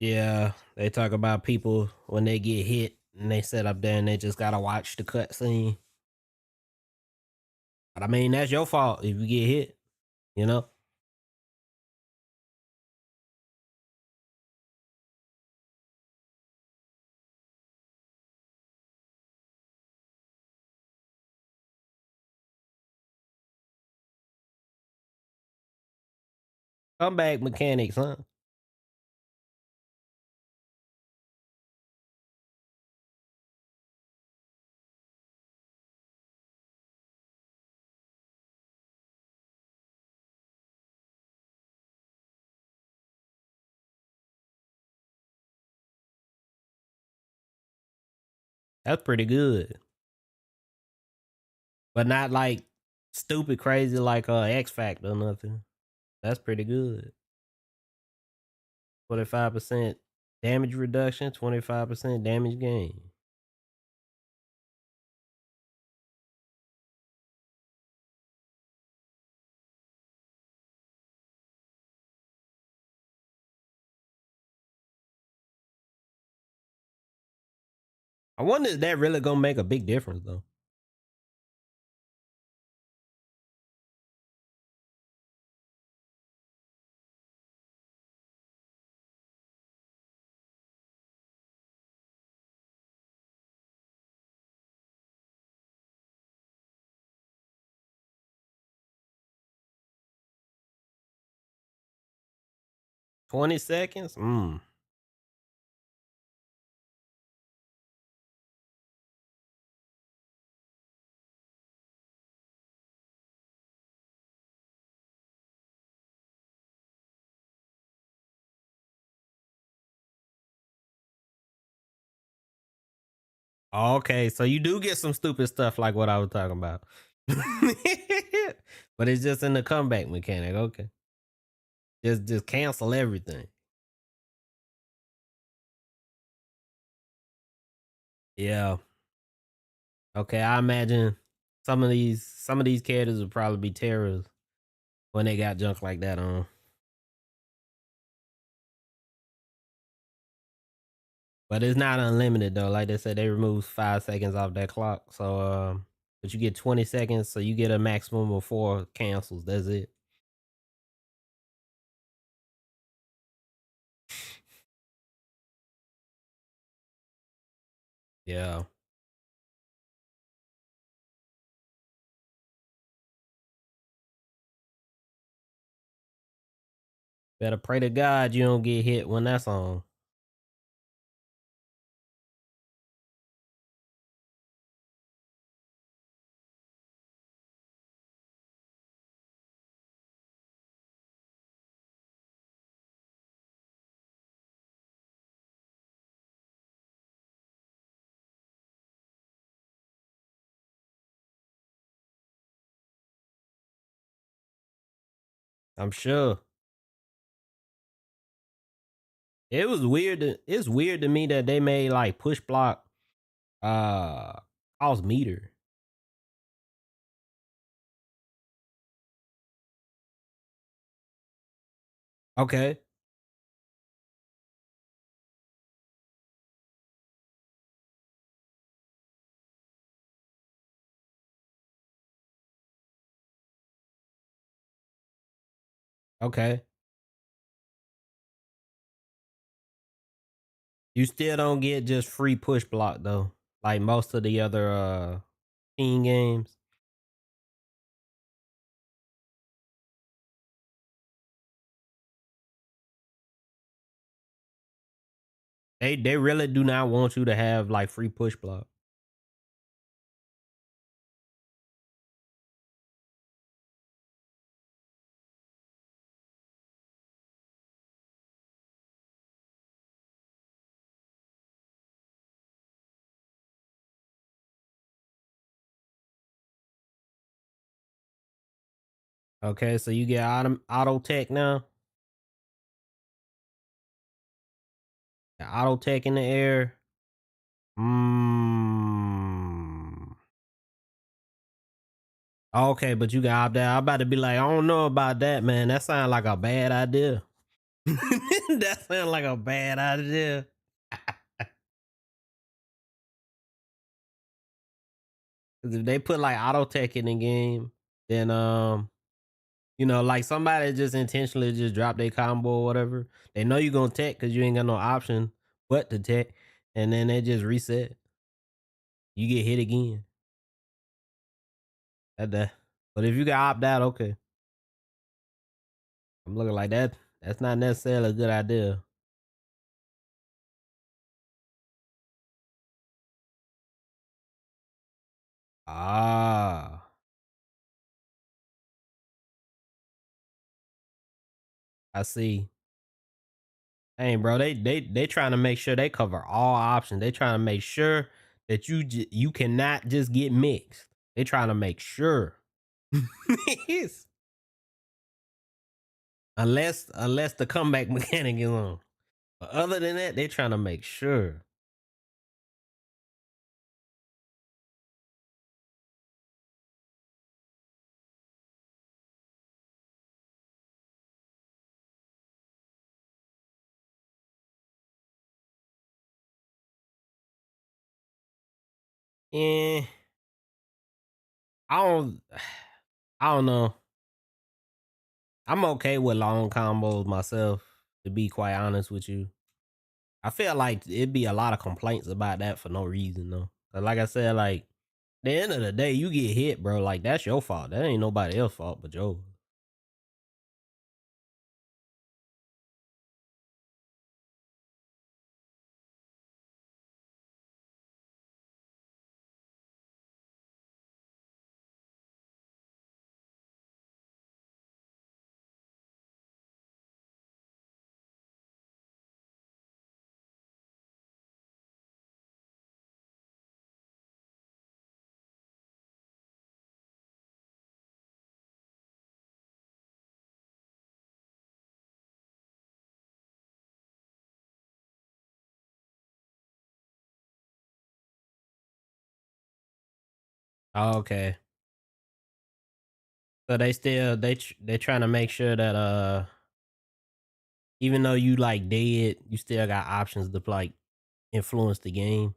Yeah, they talk about people when they get hit and they sit up there and they just gotta watch the cutscene. But I mean, that's your fault if you get hit, you know? Comeback mechanics, huh? That's pretty good. But not like stupid crazy like X Factor or nothing. That's pretty good. 25% damage reduction, 25% damage gain. I wonder if that really gonna make a big difference though. $20? Okay, so you do get some stupid stuff like what I was talking about. But it's just in the comeback mechanic. Okay. Just cancel everything. Yeah. Okay, I imagine some of these characters would probably be terrorists when they got junk like that on. But it's not unlimited though. Like they said, they remove 5 seconds off that clock. So but you get 20 seconds, so you get a maximum of 4 cancels. That's it. Yeah. Better pray to God you don't get hit when that's on. I'm sure. It's weird to me that they made like push block uh cost meter. Okay. Okay. You still don't get just free push block though. Like most of the other team games. They really do not want you to have like free push block. Okay, so you get auto tech now. Auto tech in the air. Mm. Okay, but you got opt out. I'm about to be like, I don't know about that, man. That sounds like a bad idea. That sounds like a bad idea. Because if they put like auto tech in the game, then like somebody just intentionally just drop their combo or whatever. They know you're gonna tech because you ain't got no option but to tech, and then they just reset. You get hit again. That. But if you got opt out, okay. I'm looking like that. That's not necessarily a good idea. Ah, I see. Hey, bro, they trying to make sure they cover all options. They trying to make sure that you cannot just get mixed. They trying to make sure. Yes. Unless the comeback mechanic is on. But other than that, they trying to make sure. Eh, I don't I don't know. I'm okay with long combos myself, to be quite honest with you. I feel like it'd be a lot of complaints about that for no reason though. 'Cause like I said, like at the end of the day, you get hit, bro. Like that's your fault. That ain't nobody else's fault but yours. Oh, okay. So they still they trying to make sure that even though you like dead, you still got options to like influence the game.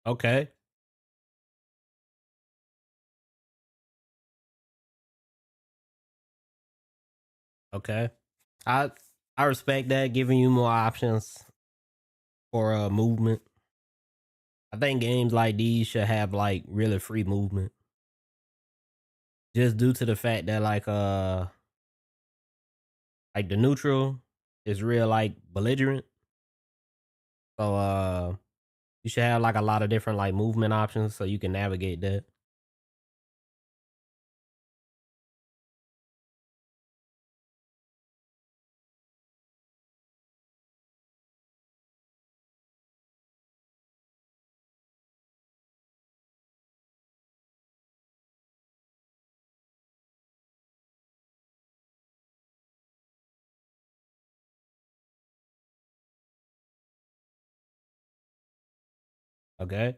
Okay. Okay. I I respect that, giving you more options for movement. I think games like these should have like really free movement. Just due to the fact that like the neutral is real like belligerent. So you should have like a lot of different like movement options so you can navigate that. Okay.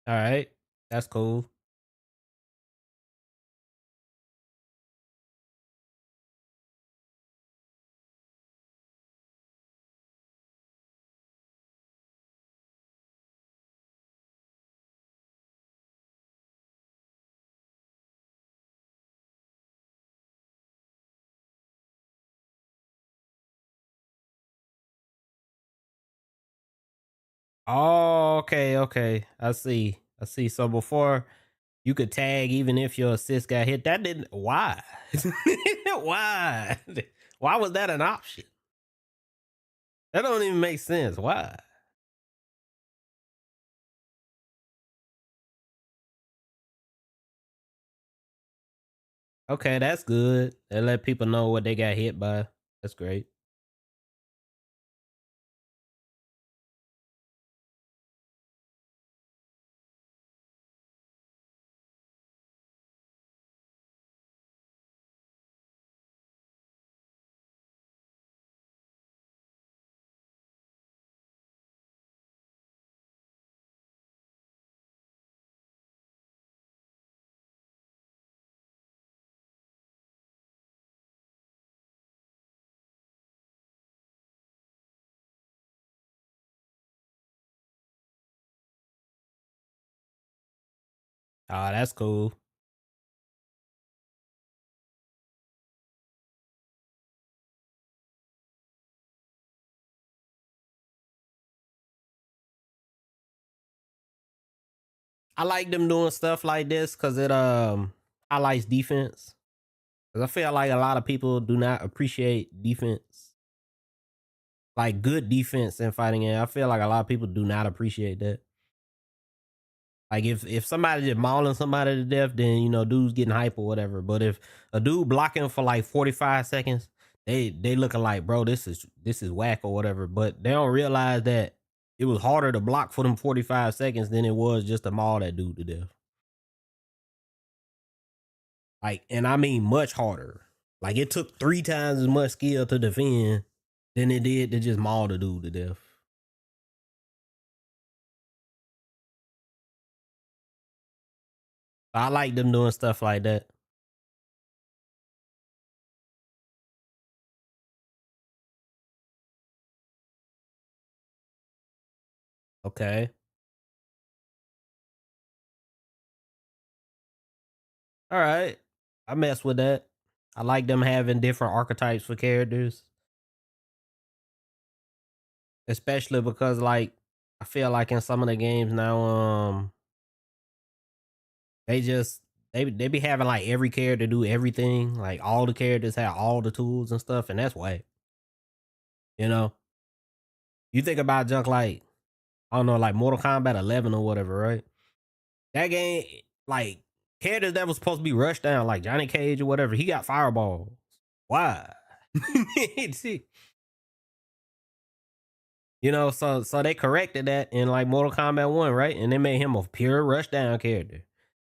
All right. That's cool. Oh, okay, okay. I see. I see. So before you could tag even if your assist got hit, that didn't why? Why? Why was that an option? That don't even make sense. Why? Okay, that's good. They let people know what they got hit by. That's great. Oh, that's cool. I like them doing stuff like this because it highlights defense. Because I feel like a lot of people do not appreciate defense. like good defense in fighting game. I feel like a lot of people do not appreciate that. Like if somebody just mauling somebody to death, then you know dude's getting hype or whatever. But if a dude blocking for like 45 seconds, they looking like, bro, this is whack or whatever. But they don't realize that it was harder to block for them 45 seconds than it was just to maul that dude to death. Like, and I mean much harder. Like it took 3 times as much skill to defend than it did to just maul the dude to death. I like them doing stuff like that. Okay. All right. I mess with that. I like them having different archetypes for characters, especially because like I feel like in some of the games now, they just they be having like every character do everything. Like all the characters have all the tools and stuff, and that's why you know you think about junk like I don't know, like Mortal Kombat 11 or whatever, right? That game, like characters that was supposed to be rushed down, like Johnny Cage or whatever, he got fireballs. Why? See, you know, so they corrected that in like Mortal Kombat 1, right? And they made him a pure rushdown character.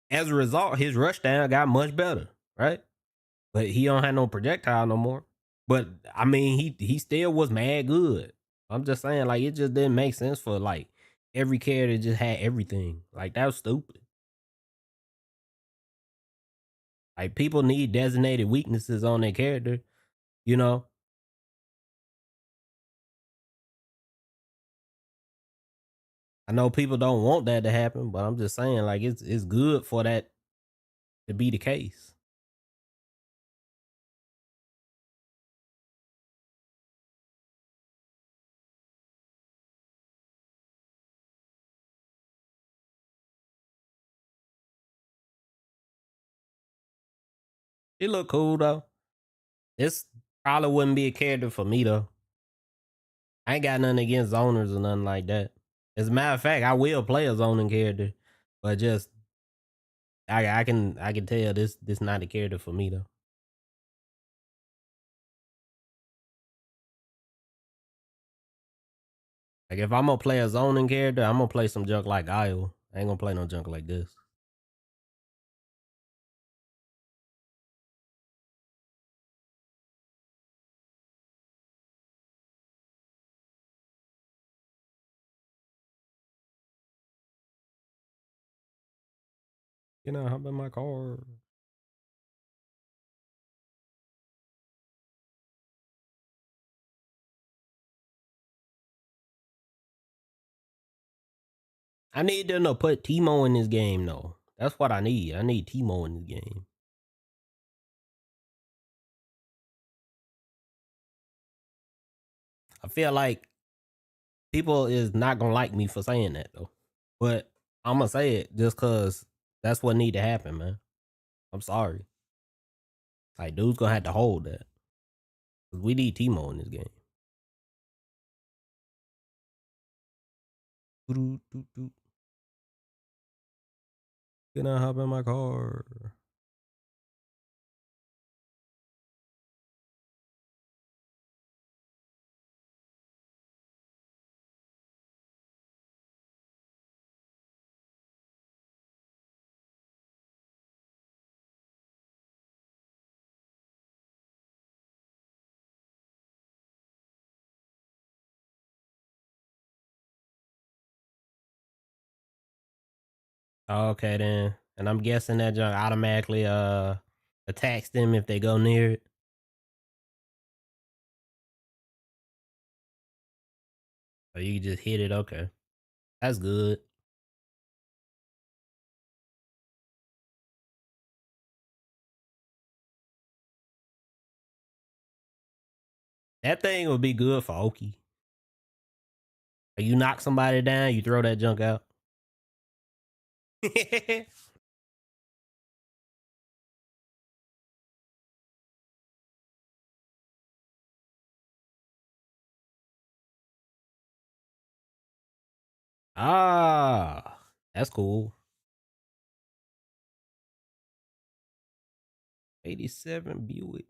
As a result, his rushdown got much better, right? But he don't have no projectile no more. But I mean, he still was mad good. I'm just saying, like, it just didn't make sense for like every character just had everything. Like that was stupid. Like people need designated weaknesses on their character, you know. I know people don't want that to happen, but I'm just saying, like, it's good for that to be the case. It look cool though. This probably wouldn't be a character for me though. I ain't got nothing against zoners or nothing like that. As a matter of fact, I will play a zoning character, but just I can tell this not a character for me though. Like if I'm gonna play a zoning character, I'm gonna play some junk like Guile. I ain't gonna play no junk like this. You know, hop in my car. I need them to put Timo in this game though. That's what I need. I need Timo in this game. I feel like people is not gonna like me for saying that though. But I'm gonna say it just cause that's what need to happen, man. I'm sorry. Like dude's gonna have to hold that. Cause we need Timo in this game. Doo doo doo. Can I hop in my car? Okay then. And I'm guessing that junk automatically attacks them if they go near it. Or you can just hit it. Okay. That's good. That thing would be good for Oki. You knock somebody down, you throw that junk out. Ah, that's cool. 87 Buick.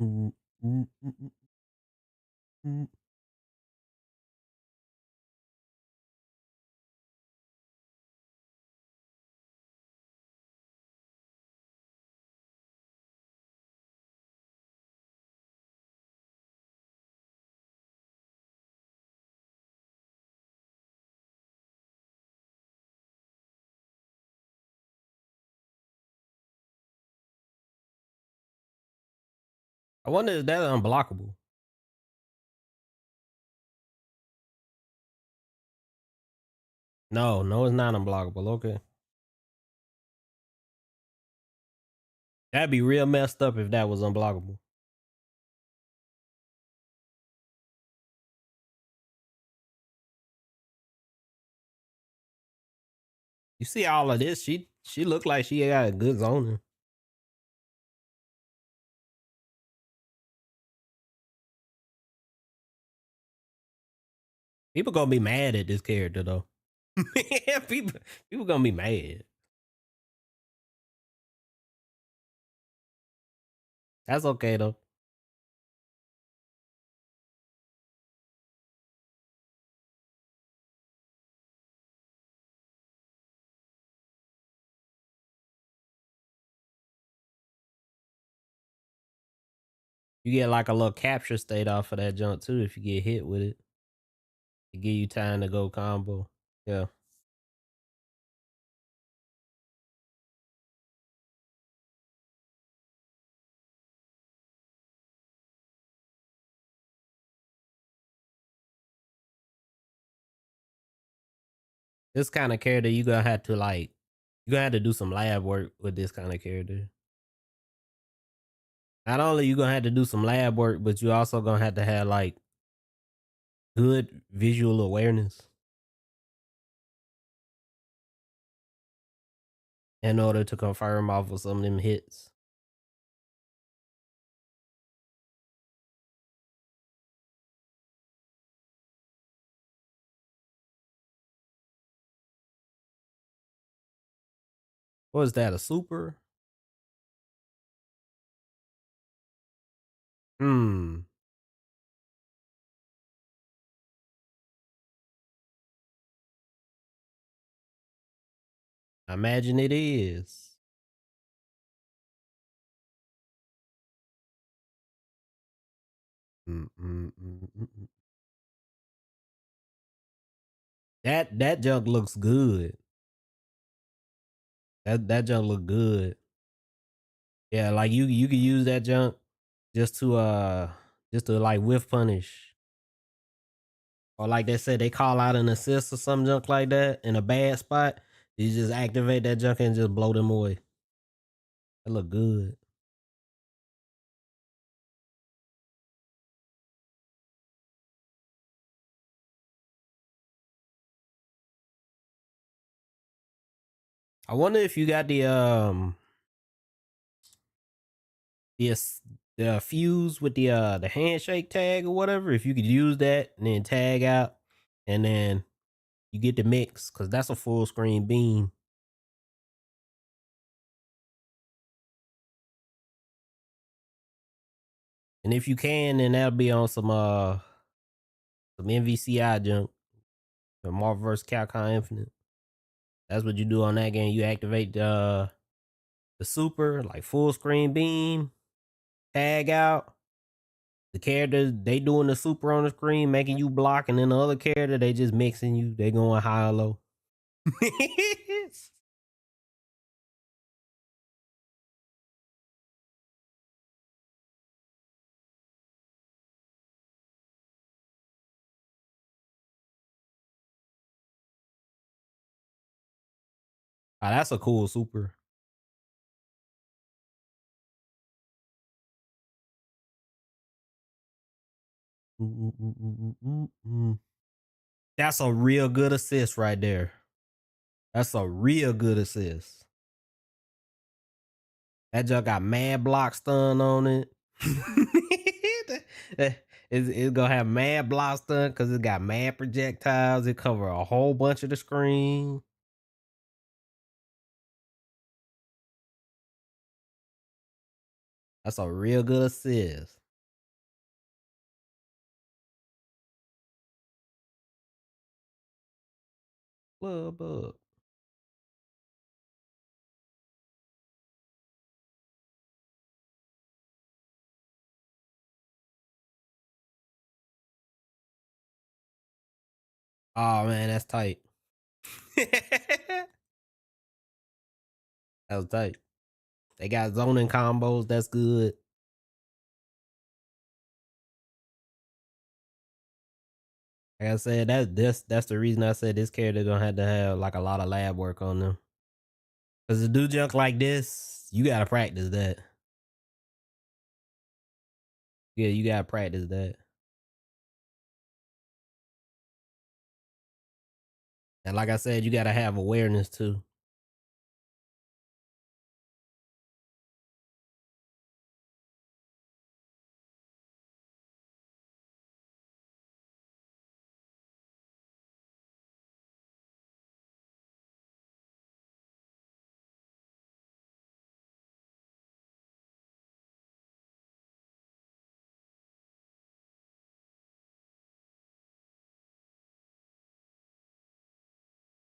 Mm, mm, mm, mm, mm. I wonder if that's unblockable. No, no, it's not unblockable. Okay. That'd be real messed up if that was unblockable. You see all of this? She looked like she got a good zoning. People gonna be mad at this character though. people gonna be mad. That's okay though. You get like a little capture state off of that jump too if you get hit with it. To give you time to go combo. Yeah. This kind of character you gonna have to like you gonna have to do some lab work with this kind of character. Not only you gonna have to do some lab work, but you also gonna have to have like good visual awareness in order to confirm off of some of them hits. What is that? A super? Hmm. I imagine it is. Mm, mm, mm, mm, mm. That junk looks good. That junk look good. Yeah, like you could use that junk just to just to like whiff punish. Or like they said, they call out an assist or some junk like that in a bad spot. You just activate that junk and just blow them away. That look good. I wonder if you got the the fuse with the handshake tag or whatever. If you could use that and then tag out, and then you get the mix because that's a full screen beam. And if you can, then that'll be on some MVCI junk, the Marvel vs. Capcom Infinite. That's what you do on that game. You activate the super like full screen beam, tag out. The characters they doing the super on the screen, making you block, and then the other character they just mixing you. They going high or low. That's a cool super. That's a real good assist right there. That's a real good assist. That junk got mad block stun on it. It's gonna have mad block stun because it got mad projectiles. It cover a whole bunch of the screen. That's a real good assist. Club up. Oh man, that's tight. That was tight. They got zoning combos. That's good. Like I said, that's the reason I said this character gonna have to have like a lot of lab work on them. Cause to do junk like this, you gotta practice that. Yeah, you gotta practice that. And like I said, you gotta have awareness too.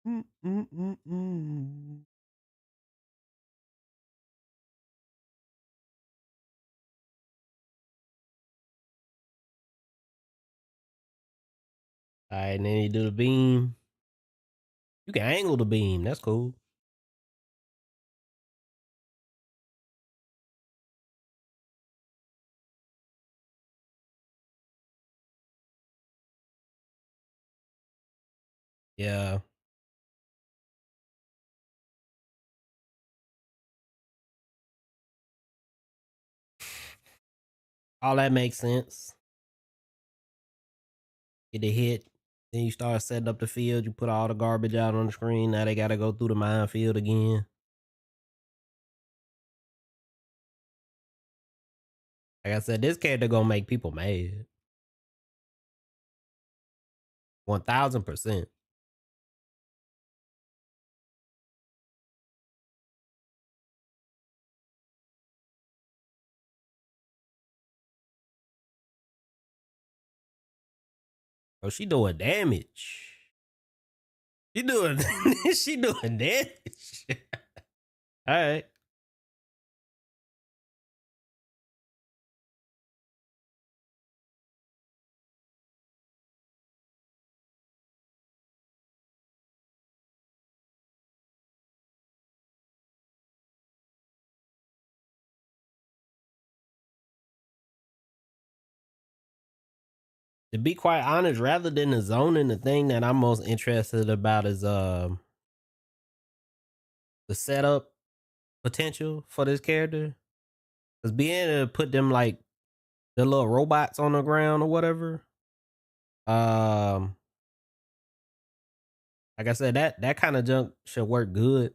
Mm. All right, and then you do the beam. You can angle the beam. That's cool. Yeah, all that makes sense. Get the hit. Then you start setting up the field. You put all the garbage out on the screen. Now they gotta go through the minefield again. Like I said, this character gonna make people mad. 1000%. Oh, she doing damage. She doing she doing damage. All right. To be quite honest, rather than the zoning, the thing that I'm most interested about is the setup potential for this character. Cause being able to put them like the little robots on the ground or whatever. Um, like I said, that kind of junk should work good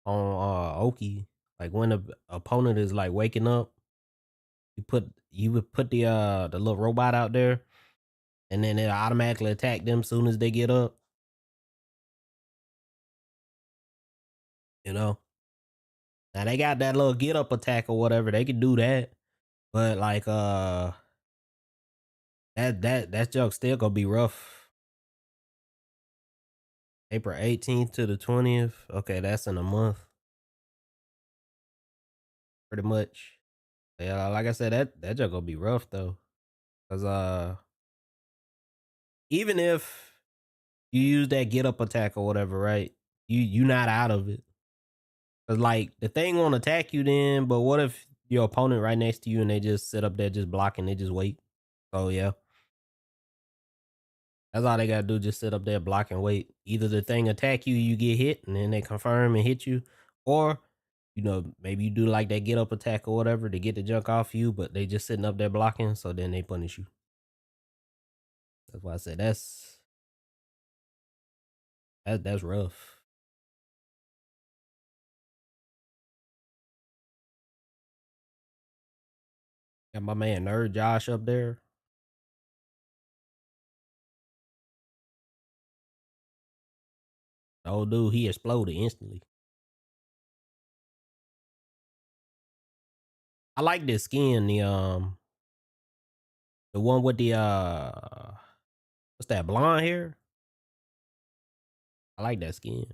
on Oki. Like when the opponent is like waking up, you would put the little robot out there, and then it automatically attack them soon as they get up. You know. Now they got that little get up attack or whatever. They can do that, but like that junk still gonna be rough. April 18th to the 20th. Okay, that's in a month, pretty much. Yeah, like I said, that junk gonna be rough though, cause even if you use that get up attack or whatever, right? You not out of it. Cause like the thing won't attack you then, but what if your opponent right next to you and they just sit up there just blocking, they just wait? So yeah. That's all they gotta do, just sit up there, block and wait. Either the thing attack you, you get hit, and then they confirm and hit you, or maybe you do like that get up attack or whatever to get the junk off you, but they just sitting up there blocking, so then they punish you. That's why I said that's rough. Got my man Nerd Josh up there. The old dude, he exploded instantly. I like this skin, the one with the what's that, blonde hair? I like that skin.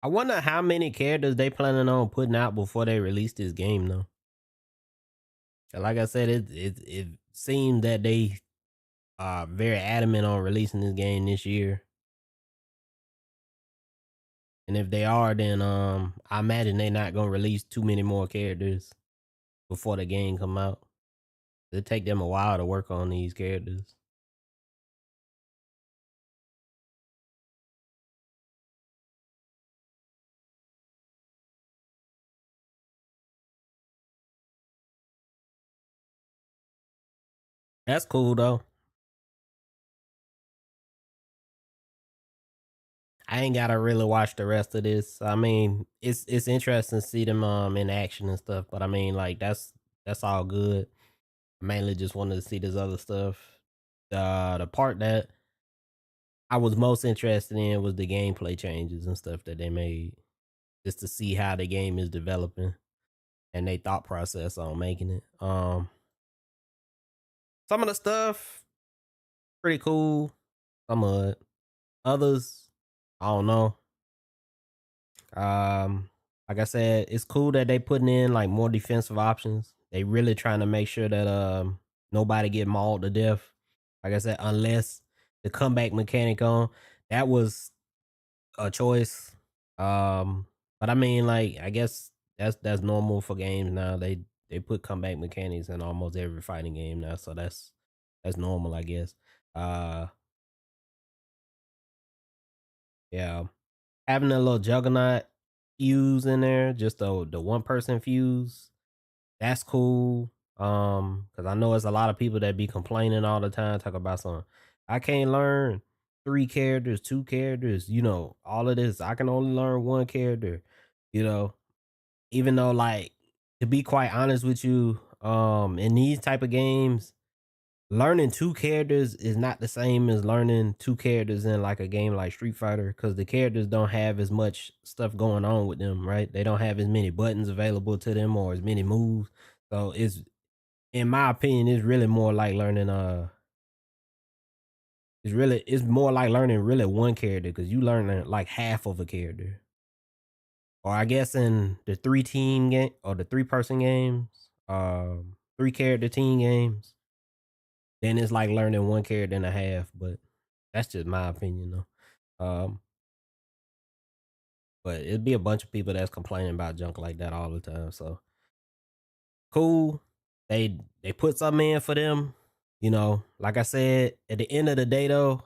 I wonder how many characters they planning on putting out before they release this game though. And like I said, it seems that they are very adamant on releasing this game this year. And if they are, then I imagine they not gonna release too many more characters before the game come out. It take them a while to work on these characters. That's cool though. I ain't gotta really watch the rest of this. I mean, it's interesting to see them in action and stuff, but I mean like that's all good. Mainly just wanted to see this other stuff. The part that I was most interested in was the gameplay changes and stuff that they made. Just to see how the game is developing and they thought process on making it. Some of the stuff pretty cool. Some of it. Others, I don't know. Um, like I said, it's cool that they putting in like more defensive options. They really trying to make sure that nobody get mauled to death. Like I said, unless the comeback mechanic on, that was a choice. But I mean, like I guess that's normal for games now. They put comeback mechanics in almost every fighting game now, so that's normal, I guess. Uh, yeah, having a little juggernaut fuse in there, just the one person fuse, that's cool. Because I know it's a lot of people that be complaining all the time, talk about something. I can't learn 3 characters, 2 characters, all of this. I can only learn one character, you know. Even though, like, to be quite honest with you, in these type of games, learning 2 characters is not the same as learning 2 characters in like a game like Street Fighter, because the characters don't have as much stuff going on with them, right? They don't have as many buttons available to them or as many moves. So it's, in my opinion, it's really more like learning it's more like learning really one character, because you learn like half of a character. Or I guess in the 3 team game or the 3 person games, 3 character team games, then it's like learning one character and a half. But that's just my opinion though. But it'd be a bunch of people that's complaining about junk like that all the time. So cool. They put something in for them. Like I said, at the end of the day though,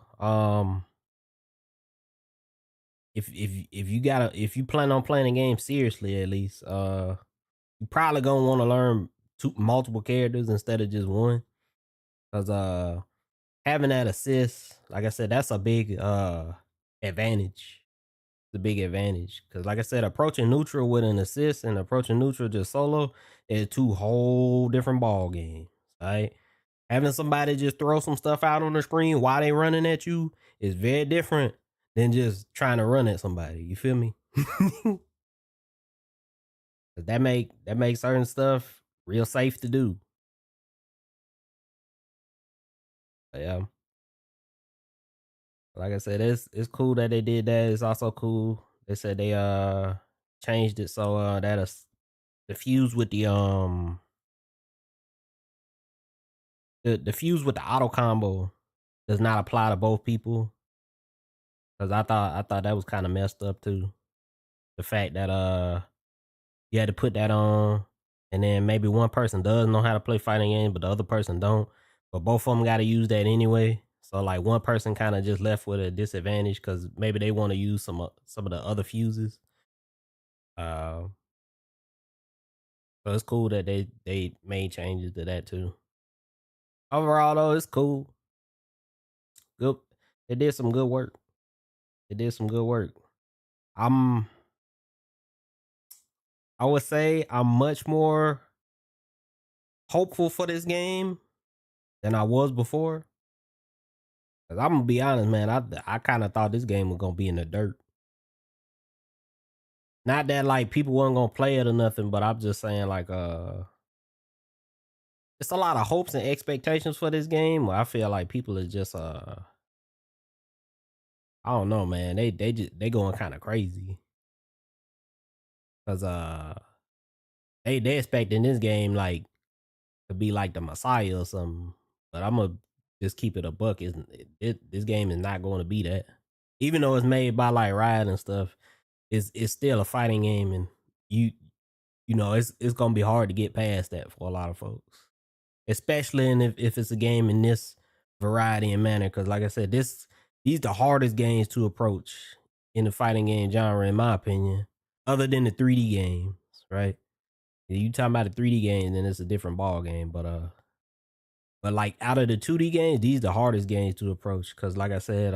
if you plan on playing a game seriously, at least, you probably gonna want to learn multiple characters instead of just one. Cause having that assist, like I said, that's a big advantage. It's a big advantage. Cause like I said, approaching neutral with an assist and approaching neutral just solo is 2 whole different ball games. Right? Having somebody just throw some stuff out on the screen while they running at you is very different than just trying to run at somebody. You feel me? That make certain stuff real safe to do. But yeah, like I said, it's cool that they did that. It's also cool. They said they changed it so that the fuse with the fuse with the auto combo does not apply to both people. Cause I thought that was kind of messed up too. The fact that you had to put that on, and then maybe one person does know how to play fighting games, but the other person don't. But both of them got to use that anyway. So like one person kind of just left with a disadvantage because maybe they want to use some of the other fuses. Uh, So it's cool that they made changes to that too. Overall though, it's cool. Good. They did some good work. They did some good work. I'm I would say I'm much more hopeful for this game than I was before. Cause I'm gonna be honest, man. I kind of thought this game was gonna be in the dirt. Not that like people weren't gonna play it or nothing, but I'm just saying like it's a lot of hopes and expectations for this game. Where I feel like people are just I don't know, man. They going kind of crazy because they expecting this game like to be like the Messiah or something. But I'm gonna just keep it a buck. This game is not going to be that. Even though it's made by like Riot and stuff, it's still a fighting game, and you you know it's gonna be hard to get past that for a lot of folks, especially if it's a game in this variety and manner. Because like I said, these the hardest games to approach in the fighting game genre, in my opinion, other than the 3D games, right? If you talking about a 3D game, then it's a different ball game. But like out of the 2D games, these the hardest games to approach. Cause like I said,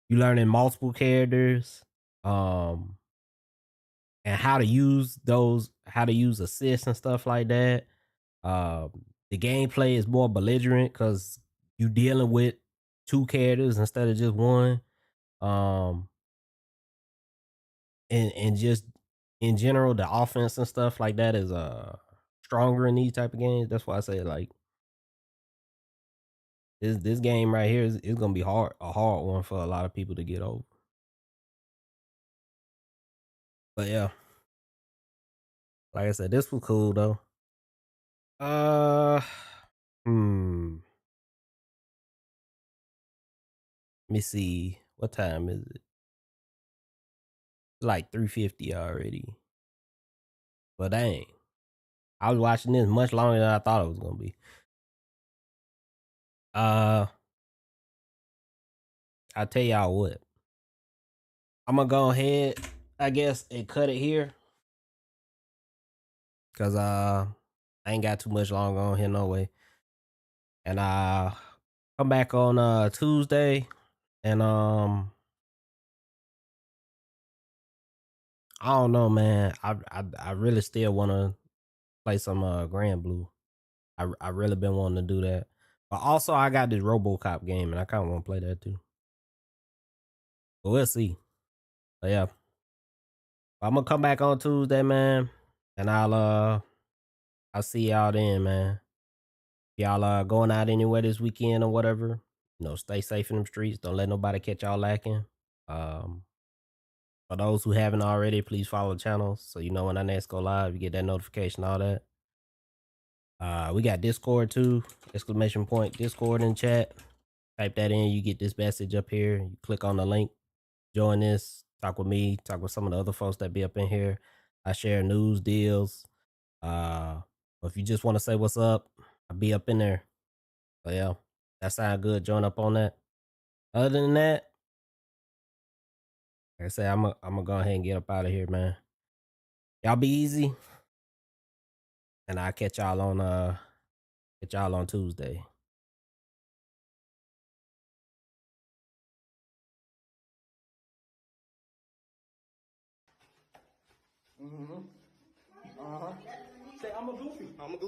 you learning multiple characters, um, and how to use assists and stuff like that. The gameplay is more belligerent because you dealing with two characters instead of just one. Um, and just in general, the offense and stuff like that is stronger in these type of games. That's why I say like this game right here is gonna be a hard one for a lot of people to get over. But yeah, like I said, this was cool though. Uh, hmm. Let me see. What time is it? It's like 3:50 already. But dang, I was watching this much longer than I thought it was gonna be. Uh, I tell y'all what. I'm gonna go ahead, I guess, and cut it here because I ain't got too much longer on here no way. And come back on Tuesday, and I don't know, man. I really still want to play some Grand Blue. I really been wanting to do that. But also I got this RoboCop game and I kind of want to play that too. But we'll see. But yeah, I'm gonna come back on Tuesday, man, and I'll see y'all then, man. Y'all going out anywhere this weekend or whatever, stay safe in them streets. Don't let nobody catch y'all lacking. Um, for those who haven't already, please follow the channel so you know when I next go live. You get that notification, all that. We got Discord too. Exclamation point Discord in chat. Type that in. You get this message up here. You click on the link. Join this. Talk with me. Talk with some of the other folks that be up in here. I share news, deals. If you just want to say what's up, I'll be up in there. So yeah, that sound good. Join up on that. Other than that, like I say, I'm gonna go ahead and get up out of here, man. Y'all be easy, and I'll catch y'all on Tuesday. Mm-hmm. Uh-huh. Say I'm a goofy. I'm a goofy.